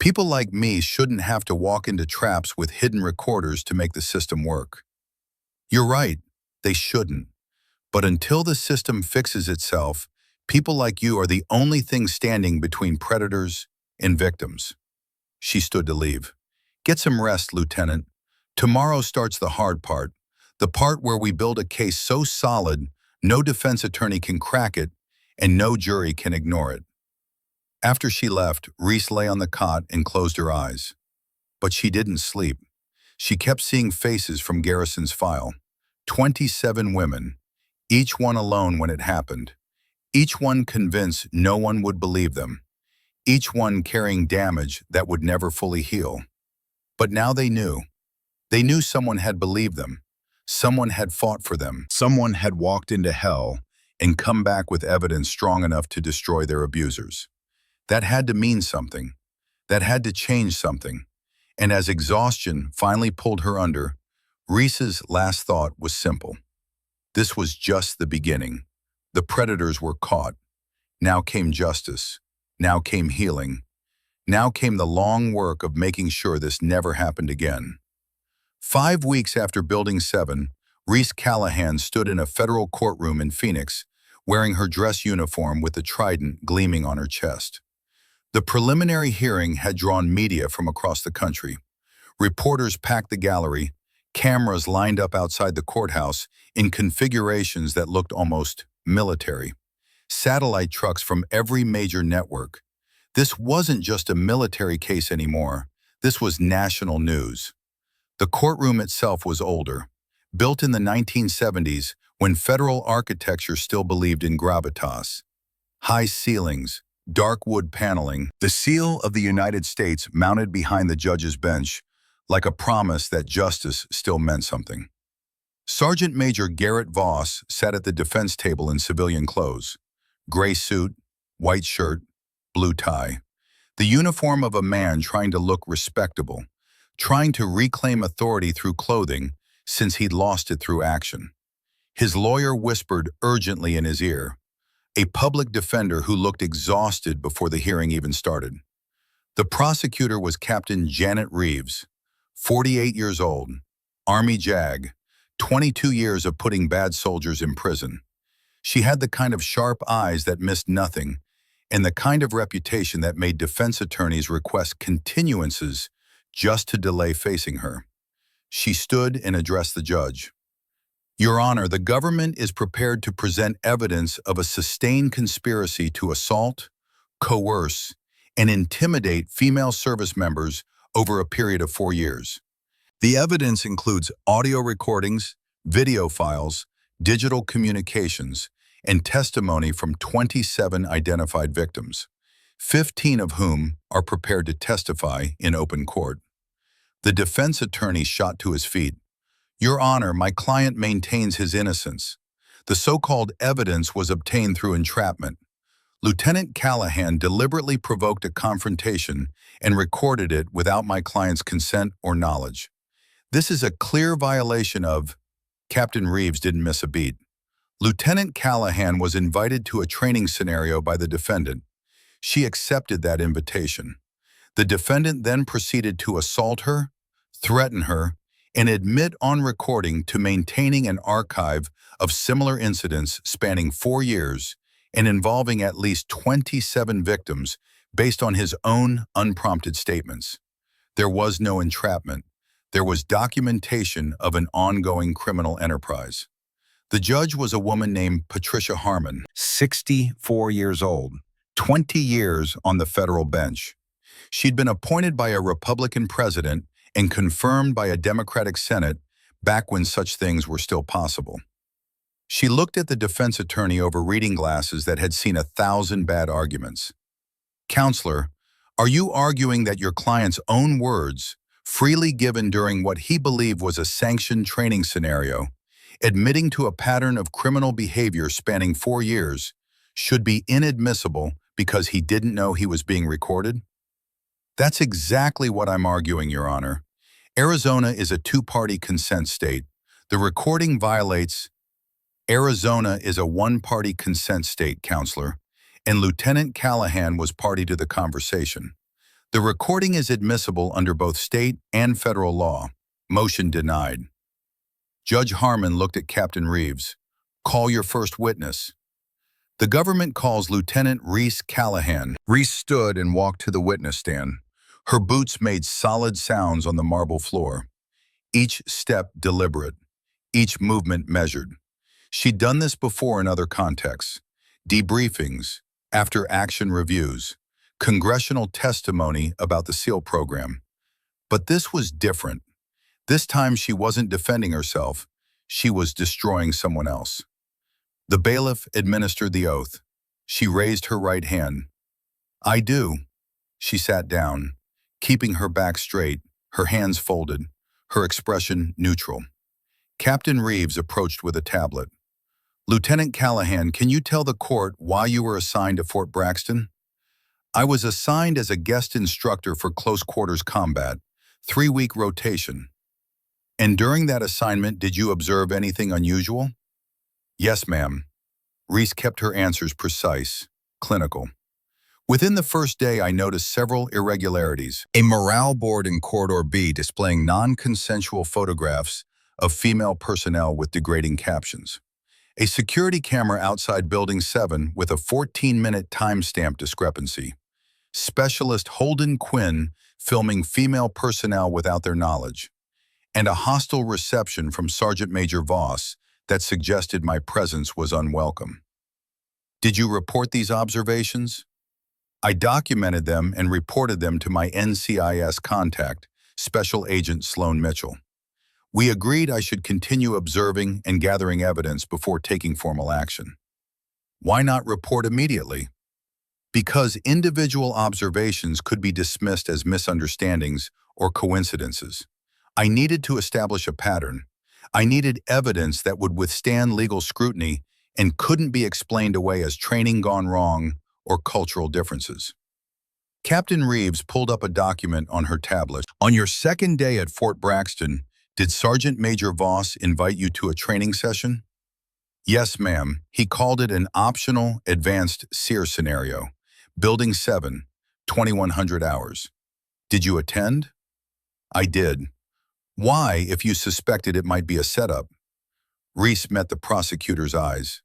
People like me shouldn't have to walk into traps with hidden recorders to make the system work. You're right, they shouldn't. But until the system fixes itself, people like you are the only thing standing between predators and victims. She stood to leave. Get some rest, Lieutenant. Tomorrow starts the hard part, the part where we build a case so solid no defense attorney can crack it and no jury can ignore it. After she left, Reese lay on the cot and closed her eyes. But she didn't sleep. She kept seeing faces from Garrison's file. 27 women, each one alone when it happened, each one convinced no one would believe them, each one carrying damage that would never fully heal. But now they knew. They knew someone had believed them. Someone had fought for them. Someone had walked into hell and come back with evidence strong enough to destroy their abusers. That had to mean something. That had to change something. And as exhaustion finally pulled her under, Reese's last thought was simple. This was just the beginning. The predators were caught. Now came justice. Now came healing. Now came the long work of making sure this never happened again. 5 weeks after Building 7, Reese Callahan stood in a federal courtroom in Phoenix, wearing her dress uniform with the trident gleaming on her chest. The preliminary hearing had drawn media from across the country. Reporters packed the gallery, cameras lined up outside the courthouse in configurations that looked almost military. Satellite trucks from every major network. This wasn't just a military case anymore. This was national news. The courtroom itself was older, built in the 1970s when federal architecture still believed in gravitas. High ceilings, dark wood paneling, the seal of the United States mounted behind the judge's bench, like a promise that justice still meant something. Sergeant Major Garrett Voss sat at the defense table in civilian clothes. Gray suit, white shirt, blue tie. The uniform of a man trying to look respectable, trying to reclaim authority through clothing since he'd lost it through action. His lawyer whispered urgently in his ear, a public defender who looked exhausted before the hearing even started. The prosecutor was Captain Janet Reeves, 48 years old, Army JAG, 22 years of putting bad soldiers in prison. She had the kind of sharp eyes that missed nothing, and the kind of reputation that made defense attorneys request continuances just to delay facing her. She stood and addressed the judge. Your Honor, the government is prepared to present evidence of a sustained conspiracy to assault, coerce, and intimidate female service members over a period of 4 years. The evidence includes audio recordings, video files, digital communications, and testimony from 27 identified victims, 15 of whom are prepared to testify in open court. The defense attorney shot to his feet. Your Honor, my client maintains his innocence. The so-called evidence was obtained through entrapment. Lieutenant Callahan deliberately provoked a confrontation and recorded it without my client's consent or knowledge. This is a clear violation of... Captain Reeves didn't miss a beat. Lieutenant Callahan was invited to a training scenario by the defendant. She accepted that invitation. The defendant then proceeded to assault her, threaten her, and admit on recording to maintaining an archive of similar incidents spanning 4 years and involving at least 27 victims based on his own unprompted statements. There was no entrapment. There was documentation of an ongoing criminal enterprise. The judge was a woman named Patricia Harmon, 64 years old, 20 years on the federal bench. She'd been appointed by a Republican president and confirmed by a Democratic Senate back when such things were still possible. She looked at the defense attorney over reading glasses that had seen 1,000 bad arguments. Counselor, are you arguing that your client's own words, freely given during what he believed was a sanctioned training scenario, admitting to a pattern of criminal behavior spanning 4 years, should be inadmissible because he didn't know he was being recorded? That's exactly what I'm arguing, Your Honor. Arizona is a two-party consent state. The recording violates... Arizona is a one-party consent state, Counselor, and Lieutenant Callahan was party to the conversation. The recording is admissible under both state and federal law. Motion denied. Judge Harmon looked at Captain Reeves. Call your first witness. The government calls Lieutenant Reese Callahan. Reese stood and walked to the witness stand. Her boots made solid sounds on the marble floor. Each step deliberate, each movement measured. She'd done this before in other contexts. Debriefings, after-action reviews, congressional testimony about the SEAL program. But this was different. This time she wasn't defending herself. She was destroying someone else. The bailiff administered the oath. She raised her right hand. I do. She sat down, keeping her back straight, her hands folded, her expression neutral. Captain Reeves approached with a tablet. Lieutenant Callahan, can you tell the court why you were assigned to Fort Braxton? I was assigned as a guest instructor for close quarters combat, 3-week rotation. And during that assignment, did you observe anything unusual? Yes, ma'am. Reese kept her answers precise, clinical. Within the first day, I noticed several irregularities. A morale board in Corridor B displaying non-consensual photographs of female personnel with degrading captions. A security camera outside Building 7 with a 14-minute timestamp discrepancy. Specialist Holden Quinn filming female personnel without their knowledge. And a hostile reception from Sergeant Major Voss that suggested my presence was unwelcome. Did you report these observations? I documented them and reported them to my NCIS contact, Special Agent Sloan Mitchell. We agreed I should continue observing and gathering evidence before taking formal action. Why not report immediately? Because individual observations could be dismissed as misunderstandings or coincidences. I needed to establish a pattern. I needed evidence that would withstand legal scrutiny and couldn't be explained away as training gone wrong or cultural differences. Captain Reeves pulled up a document on her tablet. On your second day at Fort Braxton, did Sergeant Major Voss invite you to a training session? Yes, ma'am. He called it an optional advanced SEER scenario. Building 7, 2100 hours. Did you attend? I did. Why, if you suspected it might be a setup? Reese met the prosecutor's eyes.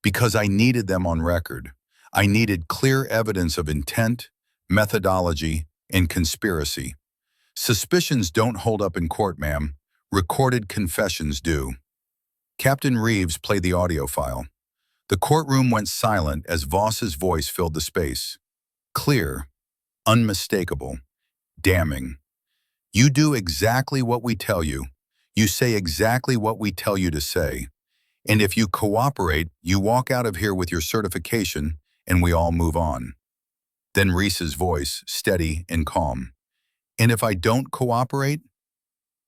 Because I needed them on record. I needed clear evidence of intent, methodology, and conspiracy. Suspicions don't hold up in court, ma'am. Recorded confessions do. Captain Reeves played the audio file. The courtroom went silent as Voss's voice filled the space. Clear, unmistakable, damning. You do exactly what we tell you. You say exactly what we tell you to say. And if you cooperate, you walk out of here with your certification and we all move on. Then Reese's voice, steady and calm. And if I don't cooperate?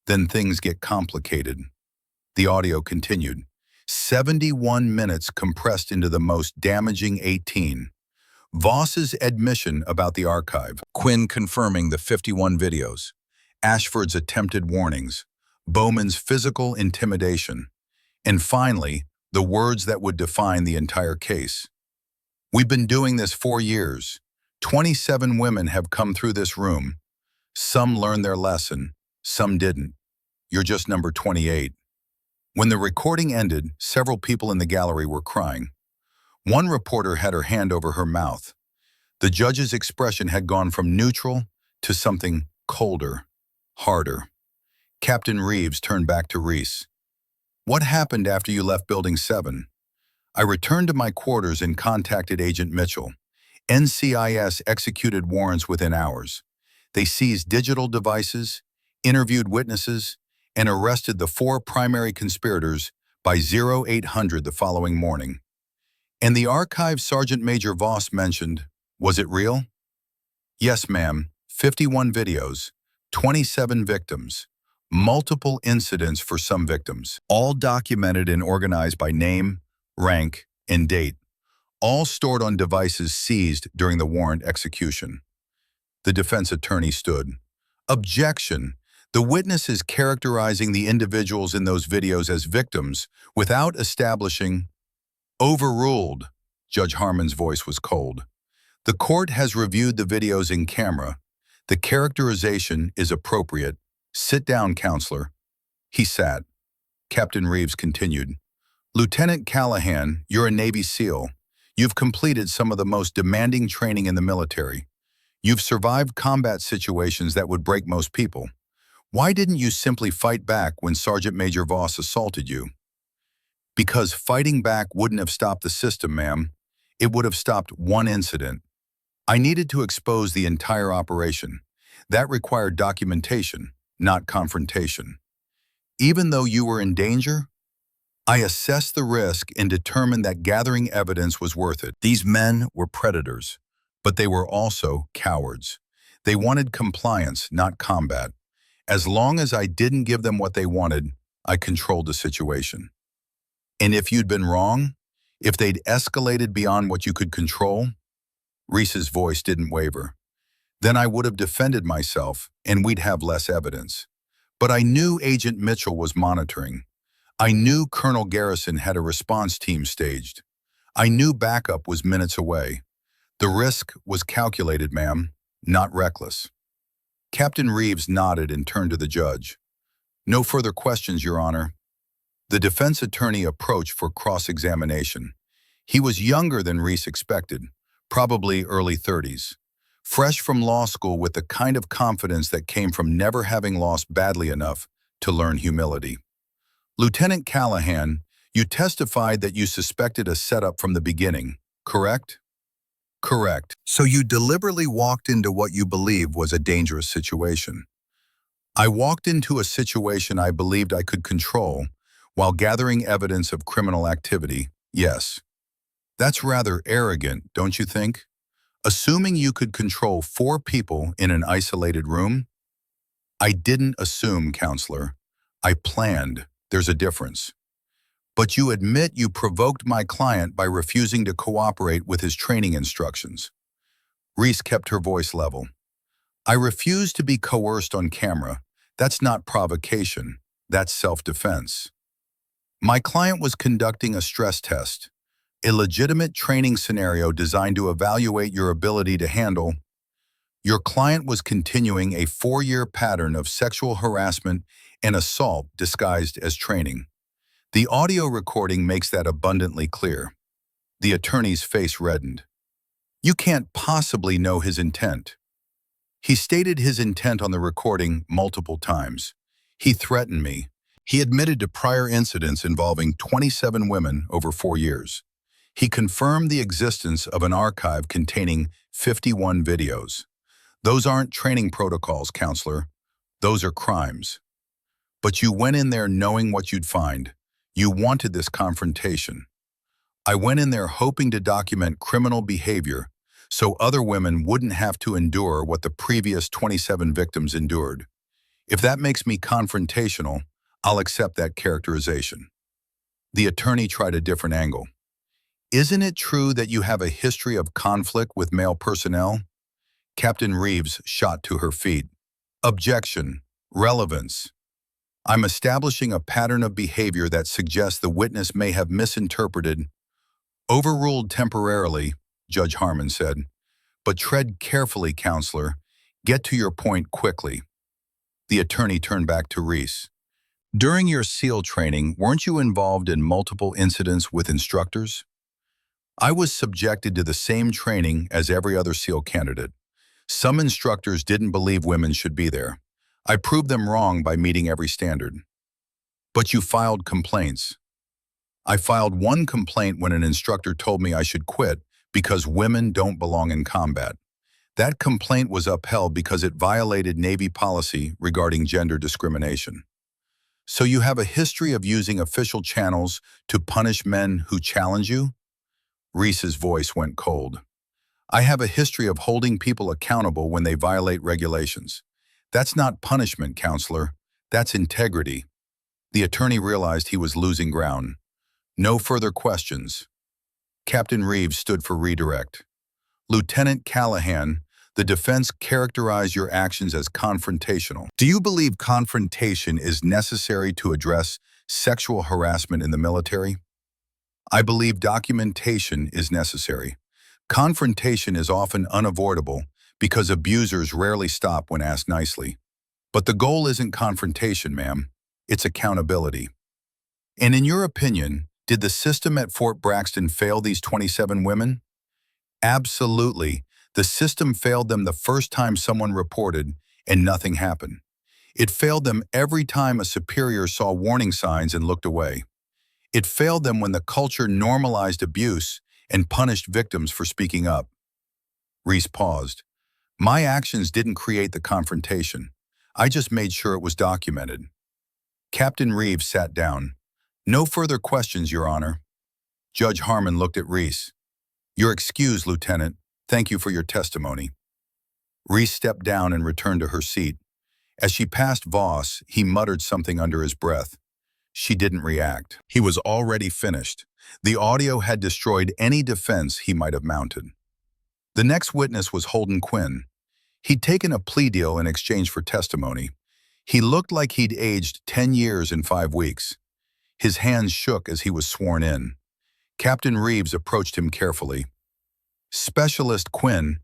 Then things get complicated. The audio continued. 71 minutes compressed into the most damaging 18. Voss's admission about the archive. Quinn confirming the 51 videos. Ashford's attempted warnings. Bowman's physical intimidation. And finally, the words that would define the entire case. We've been doing this 4 years. 27 women have come through this room. Some learned their lesson, some didn't. You're just number 28. When the recording ended, several people in the gallery were crying. One reporter had her hand over her mouth. The judge's expression had gone from neutral to something colder, harder. Captain Reeves turned back to Reese. What happened after you left Building 7? I returned to my quarters and contacted Agent Mitchell. NCIS executed warrants within hours. They seized digital devices, interviewed witnesses, and arrested the 4 primary conspirators by 0800 the following morning. And the archive Sergeant Major Voss mentioned, was it real? Yes, ma'am. 51 videos, 27 victims, multiple incidents for some victims, all documented and organized by name, rank, and date, all stored on devices seized during the warrant execution. The defense attorney stood. Objection. The witness is characterizing the individuals in those videos as victims without establishing. Overruled. Judge Harmon's voice was cold. The court has reviewed the videos in camera. The characterization is appropriate. Sit down, counselor. He sat. Captain Reeves continued. Lieutenant Callahan, you're a Navy SEAL. You've completed some of the most demanding training in the military. You've survived combat situations that would break most people. Why didn't you simply fight back when Sergeant Major Voss assaulted you? Because fighting back wouldn't have stopped the system, ma'am. It would have stopped one incident. I needed to expose the entire operation. That required documentation, not confrontation. Even though you were in danger? I assessed the risk and determined that gathering evidence was worth it. These men were predators, but they were also cowards. They wanted compliance, not combat. As long as I didn't give them what they wanted, I controlled the situation. And if you'd been wrong, if they'd escalated beyond what you could control, Reese's voice didn't waver. Then I would have defended myself, and we'd have less evidence. But I knew Agent Mitchell was monitoring. I knew Colonel Garrison had a response team staged. I knew backup was minutes away. The risk was calculated, ma'am, not reckless. Captain Reeves nodded and turned to the judge. No further questions, Your Honor. The defense attorney approached for cross-examination. He was younger than Reese expected, probably early 30s. Fresh from law school with the kind of confidence that came from never having lost badly enough to learn humility. Lieutenant Callahan, you testified that you suspected a setup from the beginning, correct? Correct. So you deliberately walked into what you believe was a dangerous situation. I walked into a situation I believed I could control while gathering evidence of criminal activity, yes. That's rather arrogant, don't you think? Assuming you could control 4 people in an isolated room? I didn't assume, counselor. I planned. There's a difference. But you admit you provoked my client by refusing to cooperate with his training instructions. Reese kept her voice level. I refused to be coerced on camera. That's not provocation. That's self-defense. My client was conducting a stress test, a legitimate training scenario designed to evaluate your ability to handle. Your client was continuing a 4-year pattern of sexual harassment and assault disguised as training. The audio recording makes that abundantly clear. The attorney's face reddened. You can't possibly know his intent. He stated his intent on the recording multiple times. He threatened me. He admitted to prior incidents involving 27 women over 4 years. He confirmed the existence of an archive containing 51 videos. Those aren't training protocols, counselor. Those are crimes. But you went in there knowing what you'd find. You wanted this confrontation. I went in there hoping to document criminal behavior so other women wouldn't have to endure what the previous 27 victims endured. If that makes me confrontational, I'll accept that characterization. The attorney tried a different angle. Isn't it true that you have a history of conflict with male personnel? Captain Reeves shot to her feet. Objection. Relevance. I'm establishing a pattern of behavior that suggests the witness may have misinterpreted. Overruled temporarily, Judge Harmon said. But tread carefully, counselor. Get to your point quickly. The attorney turned back to Reese. During your SEAL training, weren't you involved in multiple incidents with instructors? I was subjected to the same training as every other SEAL candidate. Some instructors didn't believe women should be there. I proved them wrong by meeting every standard. But you filed complaints. I filed one complaint when an instructor told me I should quit because women don't belong in combat. That complaint was upheld because it violated Navy policy regarding gender discrimination. So you have a history of using official channels to punish men who challenge you? Reese's voice went cold. I have a history of holding people accountable when they violate regulations. That's not punishment, counselor. That's integrity. The attorney realized he was losing ground. No further questions. Captain Reeves stood for redirect. Lieutenant Callahan, the defense characterized your actions as confrontational. Do you believe confrontation is necessary to address sexual harassment in the military? I believe documentation is necessary. Confrontation is often unavoidable because abusers rarely stop when asked nicely. But the goal isn't confrontation, ma'am. It's accountability. And in your opinion, did the system at Fort Braxton fail these 27 women? Absolutely. The system failed them the first time someone reported and nothing happened. It failed them every time a superior saw warning signs and looked away. It failed them when the culture normalized abuse and punished victims for speaking up. Reese paused. My actions didn't create the confrontation. I just made sure it was documented. Captain Reeves sat down. No further questions, Your Honor. Judge Harmon looked at Reese. You're excused, Lieutenant. Thank you for your testimony. Reese stepped down and returned to her seat. As she passed Voss, he muttered something under his breath. She didn't react. He was already finished. The audio had destroyed any defense he might have mounted. The next witness was Holden Quinn. He'd taken a plea deal in exchange for testimony. He looked like he'd aged 10 years in 5 weeks. His hands shook as he was sworn in. Captain Reeves approached him carefully. Specialist Quinn,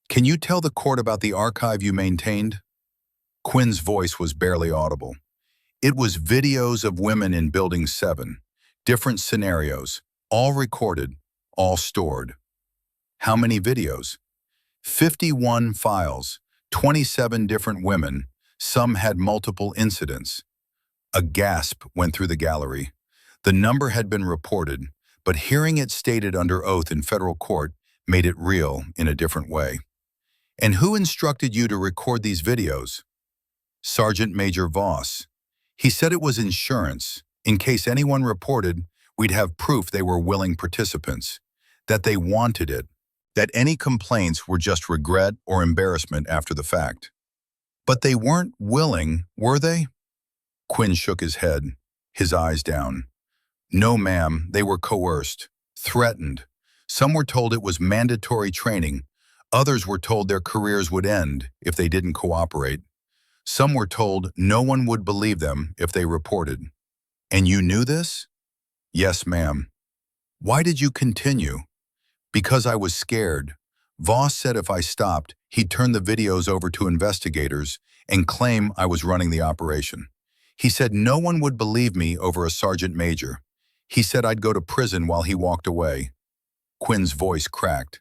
can you tell the court about the archive you maintained? Quinn's voice was barely audible. It was videos of women in Building 7, different scenarios, all recorded, all stored. How many videos? 51 files, 27 different women, some had multiple incidents. A gasp went through the gallery. The number had been reported, but hearing it stated under oath in federal court made it real in a different way. And who instructed you to record these videos? Sergeant Major Voss. He said it was insurance. In case anyone reported, we'd have proof they were willing participants, that they wanted it, that any complaints were just regret or embarrassment after the fact. But they weren't willing, were they? Quinn shook his head, his eyes down. No, ma'am, they were coerced, threatened. Some were told it was mandatory training. Others were told their careers would end if they didn't cooperate. Some were told no one would believe them if they reported. And you knew this? Yes, ma'am. Why did you continue? Because I was scared. Voss said if I stopped, he'd turn the videos over to investigators and claim I was running the operation. He said no one would believe me over a sergeant major. He said I'd go to prison while he walked away. Quinn's voice cracked.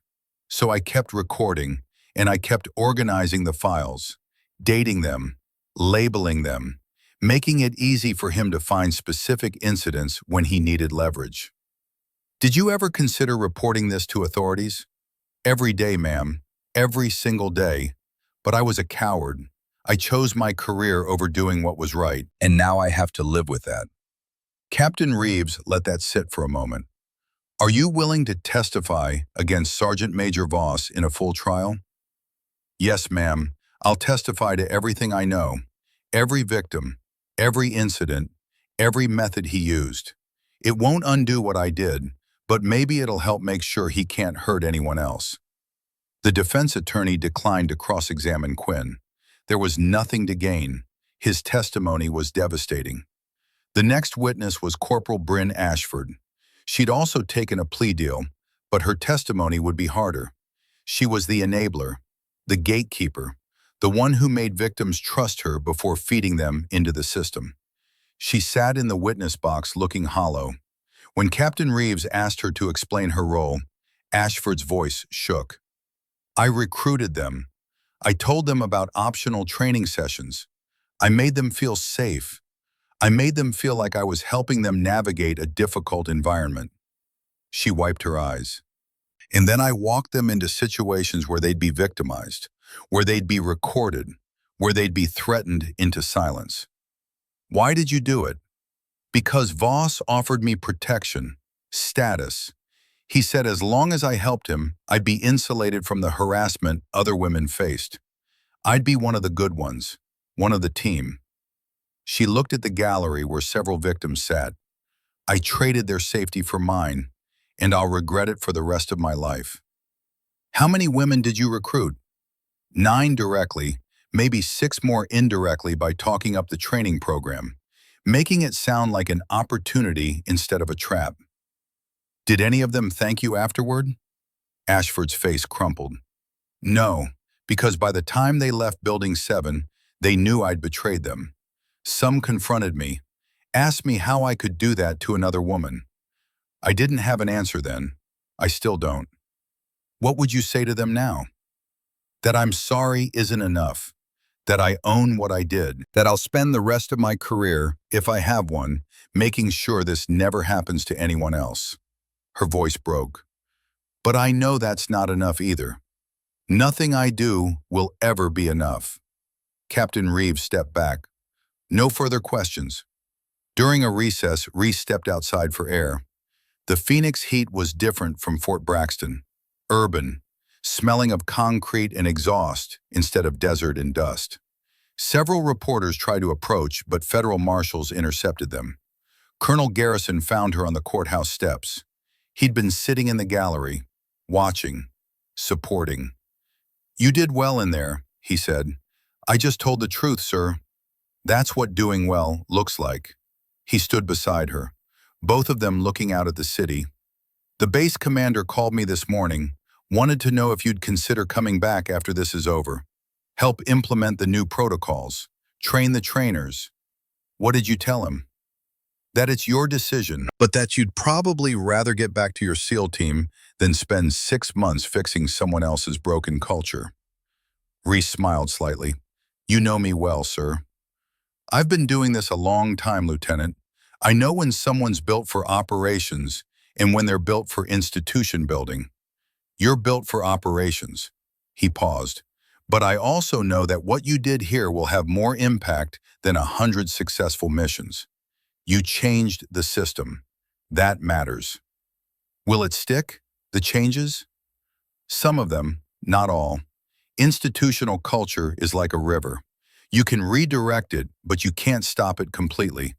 So I kept recording, and I kept organizing the files, dating them, labeling them, making it easy for him to find specific incidents when he needed leverage. Did you ever consider reporting this to authorities? Every day, ma'am. Every single day. But I was a coward. I chose my career over doing what was right, and now I have to live with that. Captain Reeves let that sit for a moment. Are you willing to testify against Sergeant Major Voss in a full trial? Yes, ma'am. I'll testify to everything I know, every victim, every incident, every method he used. It won't undo what I did, but maybe it'll help make sure he can't hurt anyone else. The defense attorney declined to cross-examine Quinn. There was nothing to gain. His testimony was devastating. The next witness was Corporal Bryn Ashford. She'd also taken a plea deal, but her testimony would be harder. She was the enabler, the gatekeeper, the one who made victims trust her before feeding them into the system. She sat in the witness box looking hollow. When Captain Reeves asked her to explain her role, Ashford's voice shook. I recruited them. I told them about optional training sessions. I made them feel safe. I made them feel like I was helping them navigate a difficult environment. She wiped her eyes. And then I walked them into situations where they'd be victimized, where they'd be recorded, where they'd be threatened into silence. Why did you do it? Because Voss offered me protection, status. He said as long as I helped him, I'd be insulated from the harassment other women faced. I'd be one of the good ones, one of the team. She looked at the gallery where several victims sat. I traded their safety for mine, and I'll regret it for the rest of my life. How many women did you recruit? 9 directly, maybe 6 more indirectly by talking up the training program, making it sound like an opportunity instead of a trap. Did any of them thank you afterward? Ashford's face crumpled. No, because by the time they left Building 7, they knew I'd betrayed them. Some confronted me, asked me how I could do that to another woman. I didn't have an answer then. I still don't. What would you say to them now? That I'm sorry isn't enough. That I own what I did. That I'll spend the rest of my career, if I have one, making sure this never happens to anyone else. Her voice broke. But I know that's not enough either. Nothing I do will ever be enough. Captain Reeves stepped back. No further questions. During a recess, Reese stepped outside for air. The Phoenix heat was different from Fort Braxton. Urban, smelling of concrete and exhaust instead of desert and dust. Several reporters tried to approach, but federal marshals intercepted them. Colonel Garrison found her on the courthouse steps. He'd been sitting in the gallery, watching, supporting. "You did well in there," he said. "I just told the truth, sir. That's what doing well looks like." He stood beside her, both of them looking out at the city. "The base commander called me this morning, wanted to know if you'd consider coming back after this is over. Help implement the new protocols, train the trainers." "What did you tell him?" "That it's your decision, but that you'd probably rather get back to your SEAL team than spend 6 months fixing someone else's broken culture." Reese smiled slightly. "You know me well, sir." "I've been doing this a long time, Lieutenant. I know when someone's built for operations and when they're built for institution building. You're built for operations." He paused. "But I also know that what you did here will have more impact than 100 successful missions. You changed the system. That matters." "Will it stick, the changes?" "Some of them, not all. Institutional culture is like a river. You can redirect it, but you can't stop it completely.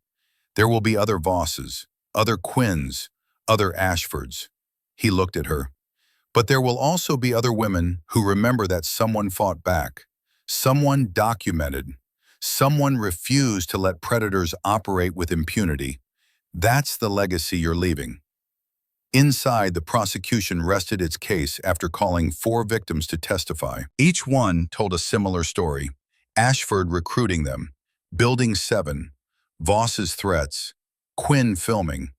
There will be other Vosses, other Quinns, other Ashfords." He looked at her. "But there will also be other women who remember that someone fought back, someone documented, someone refused to let predators operate with impunity. That's the legacy you're leaving." Inside, the prosecution rested its case after calling 4 victims to testify. Each one told a similar story. Ashford recruiting them, Building 7, Voss's threats, Quinn filming,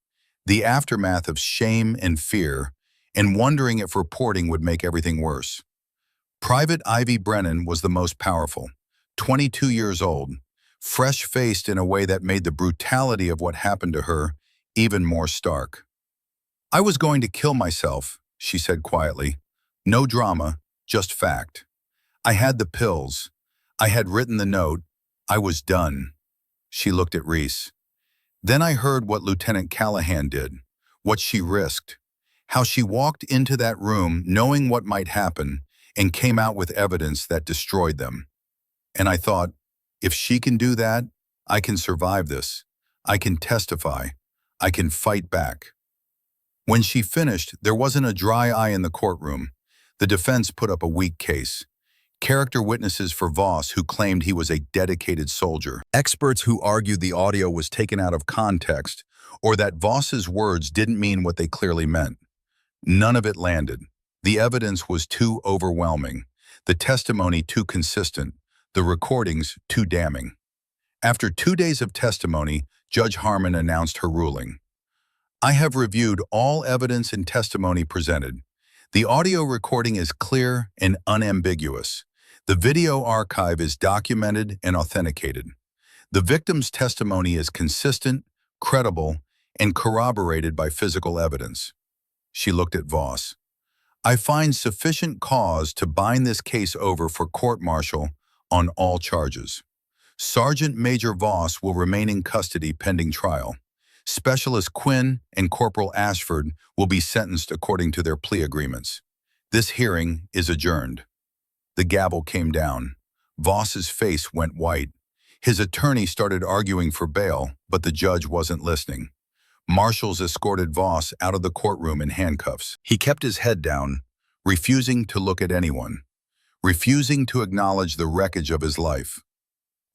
the aftermath of shame and fear, and wondering if reporting would make everything worse. Private Ivy Brennan was the most powerful, 22 years old, fresh-faced in a way that made the brutality of what happened to her even more stark. "I was going to kill myself," she said quietly. "No drama, just fact. I had the pills. I had written the note. I was done." She looked at Reese. "Then I heard what Lieutenant Callahan did, what she risked, how she walked into that room knowing what might happen and came out with evidence that destroyed them. And I thought, if she can do that, I can survive this. I can testify. I can fight back." When she finished, there wasn't a dry eye in the courtroom. The defense put up a weak case. Character witnesses for Voss who claimed he was a dedicated soldier. Experts who argued the audio was taken out of context or that Voss's words didn't mean what they clearly meant. None of it landed. The evidence was too overwhelming, the testimony too consistent, the recordings too damning. After 2 days of testimony, Judge Harmon announced her ruling. "I have reviewed all evidence and testimony presented. The audio recording is clear and unambiguous. The video archive is documented and authenticated. The victim's testimony is consistent, credible, and corroborated by physical evidence." She looked at Voss. "I find sufficient cause to bind this case over for court-martial on all charges. Sergeant Major Voss will remain in custody pending trial. Specialist Quinn and Corporal Ashford will be sentenced according to their plea agreements. This hearing is adjourned." The gavel came down. Voss's face went white. His attorney started arguing for bail, but the judge wasn't listening. Marshals escorted Voss out of the courtroom in handcuffs. He kept his head down, refusing to look at anyone, refusing to acknowledge the wreckage of his life.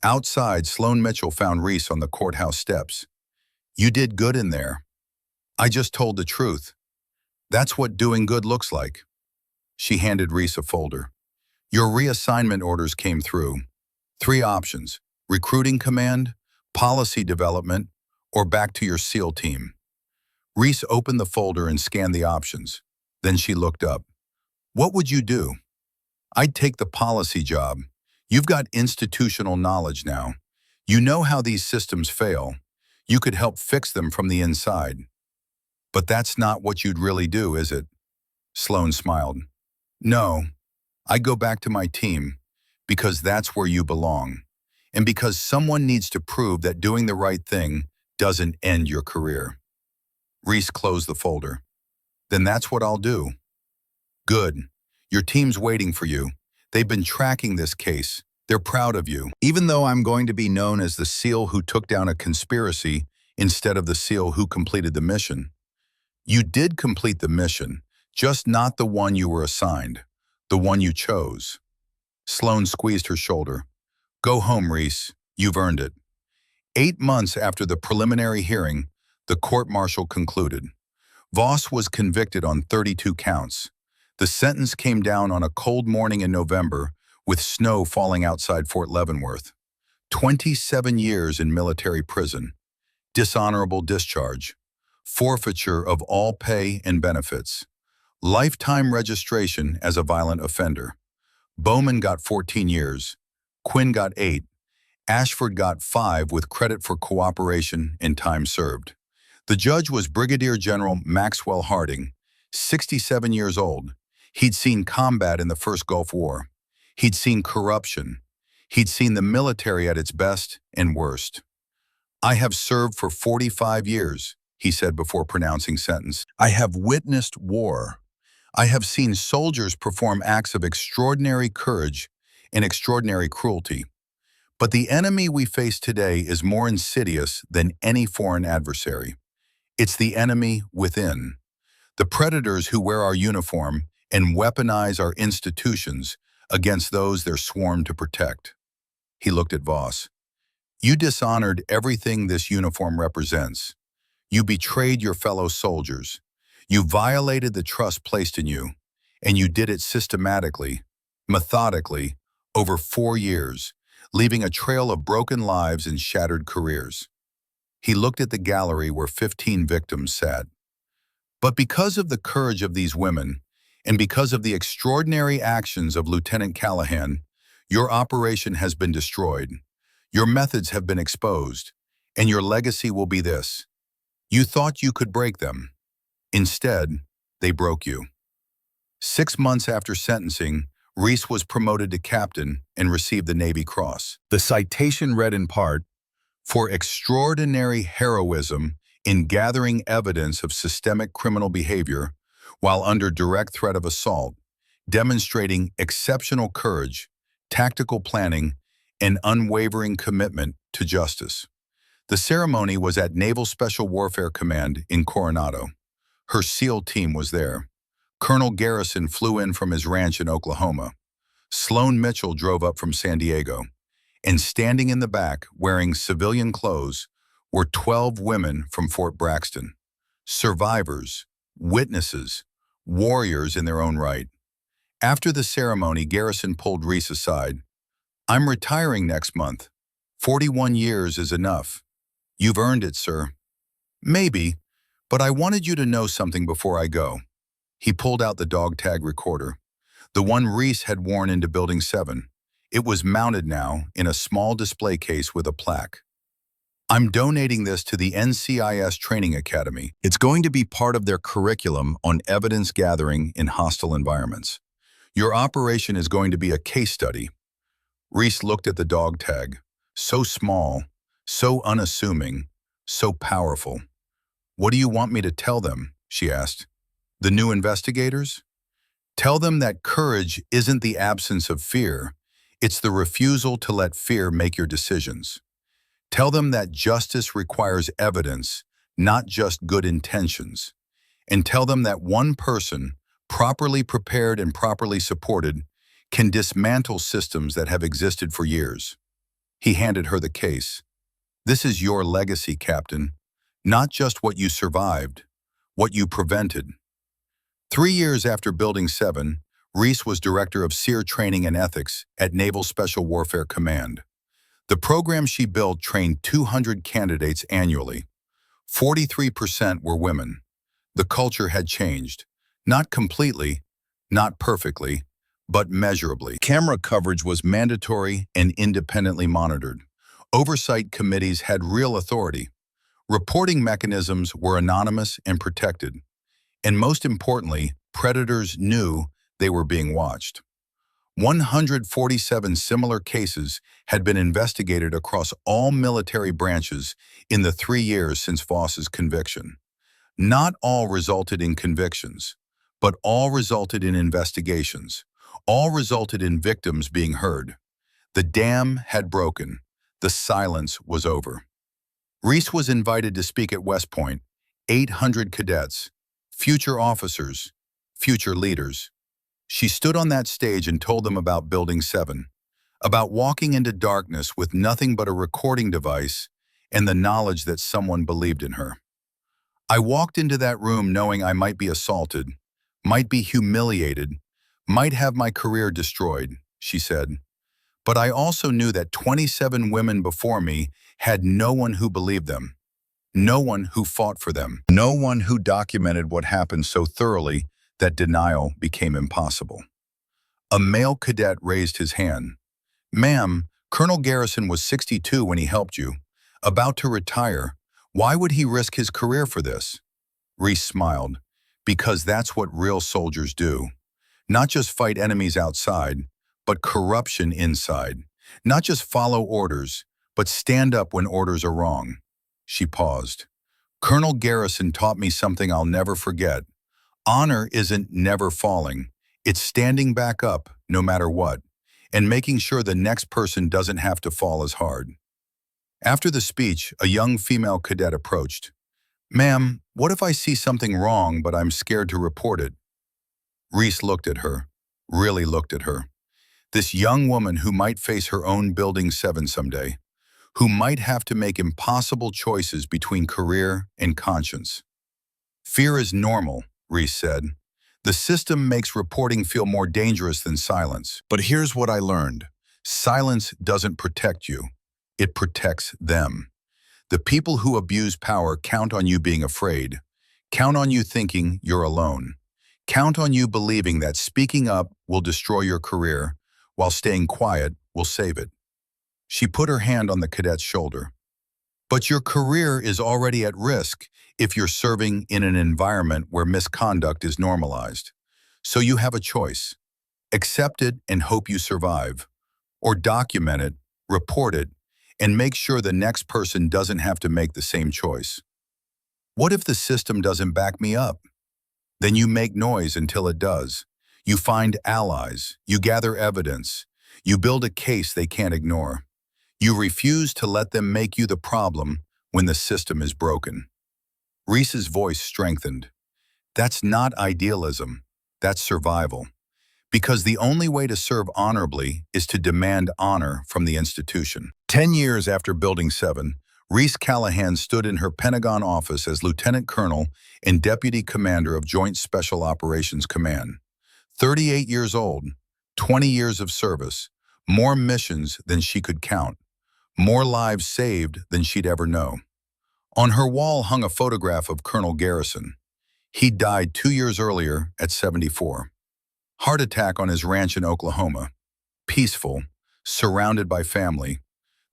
Outside, Sloan Mitchell found Reese on the courthouse steps. "You did good in there. I just told the truth. That's what doing good looks like." She handed Reese a folder. "Your reassignment orders came through. 3 options: recruiting command, policy development, or back to your SEAL team." Reese opened the folder and scanned the options. Then she looked up. "What would you do?" "I'd take the policy job. You've got institutional knowledge now. You know how these systems fail. You could help fix them from the inside." "But that's not what you'd really do, is it?" Sloan smiled. "No, I go back to my team because that's where you belong, and because someone needs to prove that doing the right thing doesn't end your career. Reese closed the folder. Then that's what I'll do. Good. Your team's waiting for you. They've been tracking this case. They're proud of you. Even though I'm going to be known as the SEAL who took down a conspiracy instead of the SEAL who completed the mission. You did complete the mission, just not the one you were assigned, the one you chose. Sloan squeezed her shoulder. Go home, Reese. You've earned it. 8 months after the preliminary hearing, the court-martial concluded. Voss was convicted on 32 counts. The sentence came down on a cold morning in November with snow falling outside Fort Leavenworth. 27 years in military prison, dishonorable discharge, forfeiture of all pay and benefits, lifetime registration as a violent offender. Bowman got 14 years, Quinn got 8, Ashford got 5 with credit for cooperation and time served. The judge was Brigadier General Maxwell Harding, 67 years old. He'd seen combat in the First Gulf War. He'd seen corruption. He'd seen the military at its best and worst. I have served for 45 years, he said before pronouncing sentence. I have witnessed war. I have seen soldiers perform acts of extraordinary courage and extraordinary cruelty. But the enemy we face today is more insidious than any foreign adversary. It's the enemy within. The predators who wear our uniform and weaponize our institutions against those they're sworn to protect. He looked at Voss. You dishonored everything this uniform represents. You betrayed your fellow soldiers. You violated the trust placed in you, and you did it systematically, methodically, over 4 years, leaving a trail of broken lives and shattered careers. He looked at the gallery where 15 victims sat. But because of the courage of these women, and because of the extraordinary actions of Lieutenant Callahan, your operation has been destroyed. Your methods have been exposed, and your legacy will be this. You thought you could break them. Instead, they broke you. 6 months after sentencing, Reese was promoted to captain and received the Navy Cross. The citation read in part, for extraordinary heroism in gathering evidence of systemic criminal behavior while under direct threat of assault, demonstrating exceptional courage, tactical planning, and unwavering commitment to justice. The ceremony was at Naval Special Warfare Command in Coronado. Her SEAL team was there. Colonel Garrison flew in from his ranch in Oklahoma. Sloan Mitchell drove up from San Diego. And standing in the back, wearing civilian clothes, were 12 women from Fort Braxton. Survivors, witnesses, warriors in their own right. After the ceremony, Garrison pulled Reese aside. I'm retiring next month. 41 years is enough. You've earned it, sir. Maybe, but I wanted you to know something before I go. He pulled out the dog tag recorder, the one Reese had worn into Building 7. It was mounted now in a small display case with a plaque. I'm donating this to the NCIS Training Academy. It's going to be part of their curriculum on evidence gathering in hostile environments. Your operation is going to be a case study. Reese looked at the dog tag. So small, so unassuming, so powerful. What do you want me to tell them? She asked. The new investigators? Tell them that courage isn't the absence of fear. It's the refusal to let fear make your decisions. Tell them that justice requires evidence, not just good intentions. And tell them that one person, properly prepared and properly supported, can dismantle systems that have existed for years. He handed her the case. This is your legacy, Captain. Not just what you survived, what you prevented. 3 years after Building 7, Reese was Director of SEER Training and Ethics at Naval Special Warfare Command. The program she built trained 200 candidates annually. 43% were women. The culture had changed. Not completely, not perfectly, but measurably. Camera coverage was mandatory and independently monitored. Oversight committees had real authority. Reporting mechanisms were anonymous and protected. And most importantly, predators knew they were being watched. 147 similar cases had been investigated across all military branches in the 3 years since Voss's conviction. Not all resulted in convictions, but all resulted in investigations. All resulted in victims being heard. The dam had broken. The silence was over. Reese was invited to speak at West Point. 800 cadets, future officers, future leaders. She stood on that stage and told them about Building 7, about walking into darkness with nothing but a recording device and the knowledge that someone believed in her. I walked into that room knowing I might be assaulted, might be humiliated, might have my career destroyed, she said. But I also knew that 27 women before me had no one who believed them, no one who fought for them, no one who documented what happened so thoroughly that denial became impossible. A male cadet raised his hand. "Ma'am, Colonel Garrison was 62 when he helped you. About to retire. Why would he risk his career for this?" Reese smiled. "Because that's what real soldiers do. Not just fight enemies outside, but corruption inside. Not just follow orders, but stand up when orders are wrong." She paused. "Colonel Garrison taught me something I'll never forget. Honor isn't never falling. It's standing back up, no matter what, and making sure the next person doesn't have to fall as hard." After the speech, a young female cadet approached. "Ma'am, what if I see something wrong but I'm scared to report it?" Reese looked at her, really looked at her. This young woman who might face her own Building 7 someday, who might have to make impossible choices between career and conscience. "Fear is normal," Reese said. "The system makes reporting feel more dangerous than silence. But here's what I learned. Silence doesn't protect you. It protects them. The people who abuse power count on you being afraid. Count on you thinking you're alone. Count on you believing that speaking up will destroy your career, while staying quiet will save it." She put her hand on the cadet's shoulder. "But your career is already at risk if you're serving in an environment where misconduct is normalized. So you have a choice. Accept it and hope you survive. Or document it, report it, and make sure the next person doesn't have to make the same choice. What if the system doesn't back me up? Then you make noise until it does. You find allies, you gather evidence, you build a case they can't ignore. You refuse to let them make you the problem when the system is broken." Reese's voice strengthened. "That's not idealism, that's survival. Because the only way to serve honorably is to demand honor from the institution." 10 years after Building 7, Reese Callahan stood in her Pentagon office as Lieutenant Colonel and Deputy Commander of Joint Special Operations Command. 38 years old, 20 years of service, more missions than she could count, more lives saved than she'd ever know. On her wall hung a photograph of Colonel Garrison. He died 2 years earlier at 74. Heart attack on his ranch in Oklahoma. Peaceful, surrounded by family.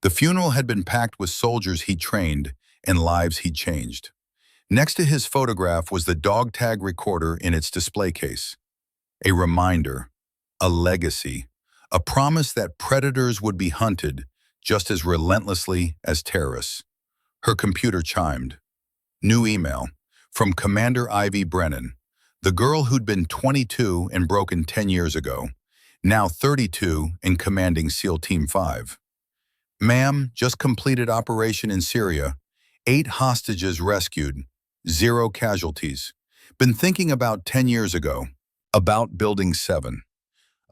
The funeral had been packed with soldiers he'd trained and lives he'd changed. Next to his photograph was the dog tag recorder in its display case. A reminder, a legacy, a promise that predators would be hunted just as relentlessly as terrorists. Her computer chimed. New email from Commander Ivy Brennan, the girl who'd been 22 and broken 10 years ago, now 32 and commanding SEAL Team 5. "Ma'am, just completed operation in Syria. 8 hostages rescued, 0 casualties. Been thinking about 10 years ago, about Building 7.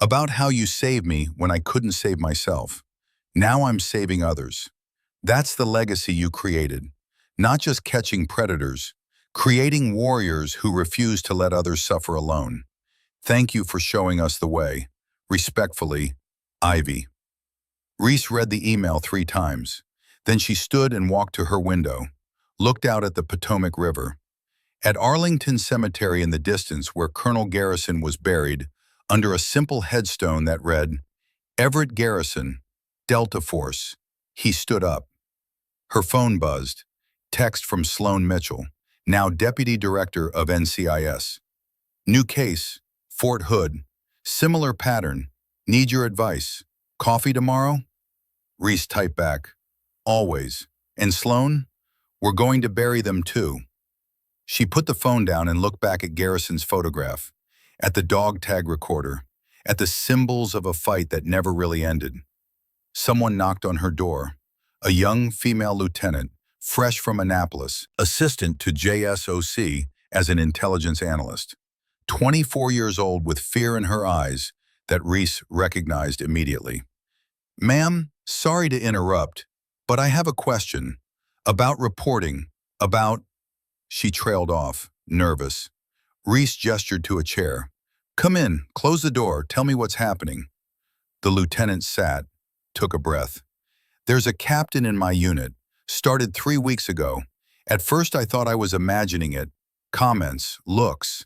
About how you saved me when I couldn't save myself. Now I'm saving others. That's the legacy you created. Not just catching predators, creating warriors who refuse to let others suffer alone. Thank you for showing us the way. Respectfully, Ivy." Reese read the email 3 times. Then she stood and walked to her window, looked out at the Potomac River. At Arlington Cemetery in the distance where Colonel Garrison was buried, under a simple headstone that read, "Everett Garrison, Delta Force," he stood up. Her phone buzzed. Text from Sloan Mitchell, now Deputy Director of NCIS. "New case, Fort Hood. Similar pattern. Need your advice. Coffee tomorrow? Reese typed back. Always. And Sloan? We're going to bury them too. She put the phone down and looked back at Garrison's photograph, at the dog tag recorder, at the symbols of a fight that never really ended. Someone knocked on her door. A young female lieutenant, fresh from Annapolis, assistant to JSOC as an intelligence analyst. 24 years old with fear in her eyes that Reese recognized immediately. Ma'am, sorry to interrupt, but I have a question. About reporting, about... She trailed off, nervous. Reese gestured to a chair. Come in, close the door, tell me what's happening. The lieutenant sat, took a breath. There's a captain in my unit, started 3 weeks ago. At first I thought I was imagining it, comments, looks.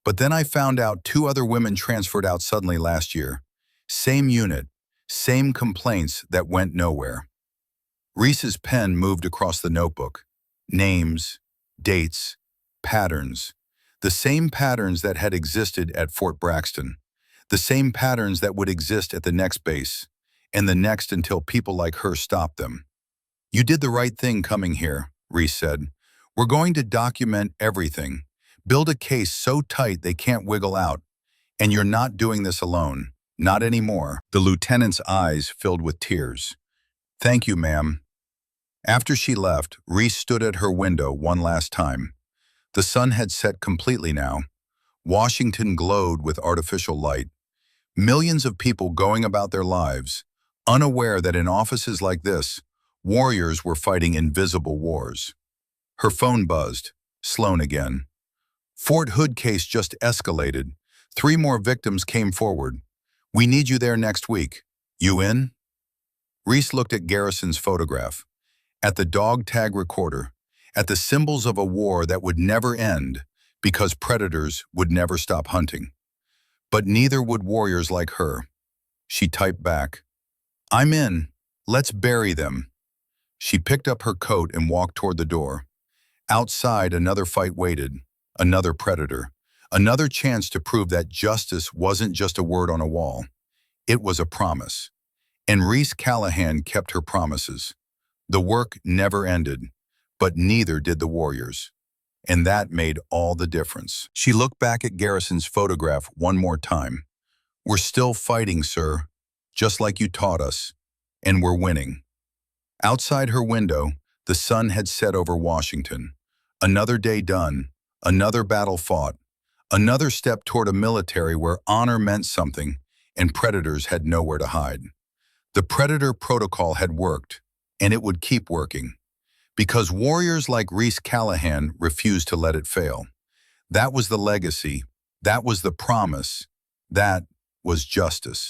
But then I found out 2 other women transferred out suddenly last year. Same unit, same complaints that went nowhere. Reese's pen moved across the notebook. Names, dates, patterns. The same patterns that had existed at Fort Braxton. The same patterns that would exist at the next base, and the next until people like her stopped them. You did the right thing coming here, Reese said. We're going to document everything. Build a case so tight they can't wiggle out. And you're not doing this alone. Not anymore. The lieutenant's eyes filled with tears. Thank you, ma'am. After she left, Reese stood at her window one last time. The sun had set completely now. Washington glowed with artificial light. Millions of people going about their lives, unaware that in offices like this, warriors were fighting invisible wars. Her phone buzzed. Sloan again. Fort Hood case just escalated. 3 more victims came forward. We need you there next week. You in? Reese looked at Garrison's photograph, at the dog tag recorder, at the symbols of a war that would never end because predators would never stop hunting. But neither would warriors like her. She typed back, I'm in. Let's bury them. She picked up her coat and walked toward the door. Outside, another fight waited, another predator, another chance to prove that justice wasn't just a word on a wall. It was a promise. And Reese Callahan kept her promises. The work never ended, but neither did the warriors. And that made all the difference. She looked back at Garrison's photograph one more time. We're still fighting, sir, just like you taught us, and we're winning. Outside her window, the sun had set over Washington. Another day done, another battle fought, another step toward a military where honor meant something and predators had nowhere to hide. The predator protocol had worked, and it would keep working, because warriors like Reese Callahan refused to let it fail. That was the legacy, that was the promise, that was justice.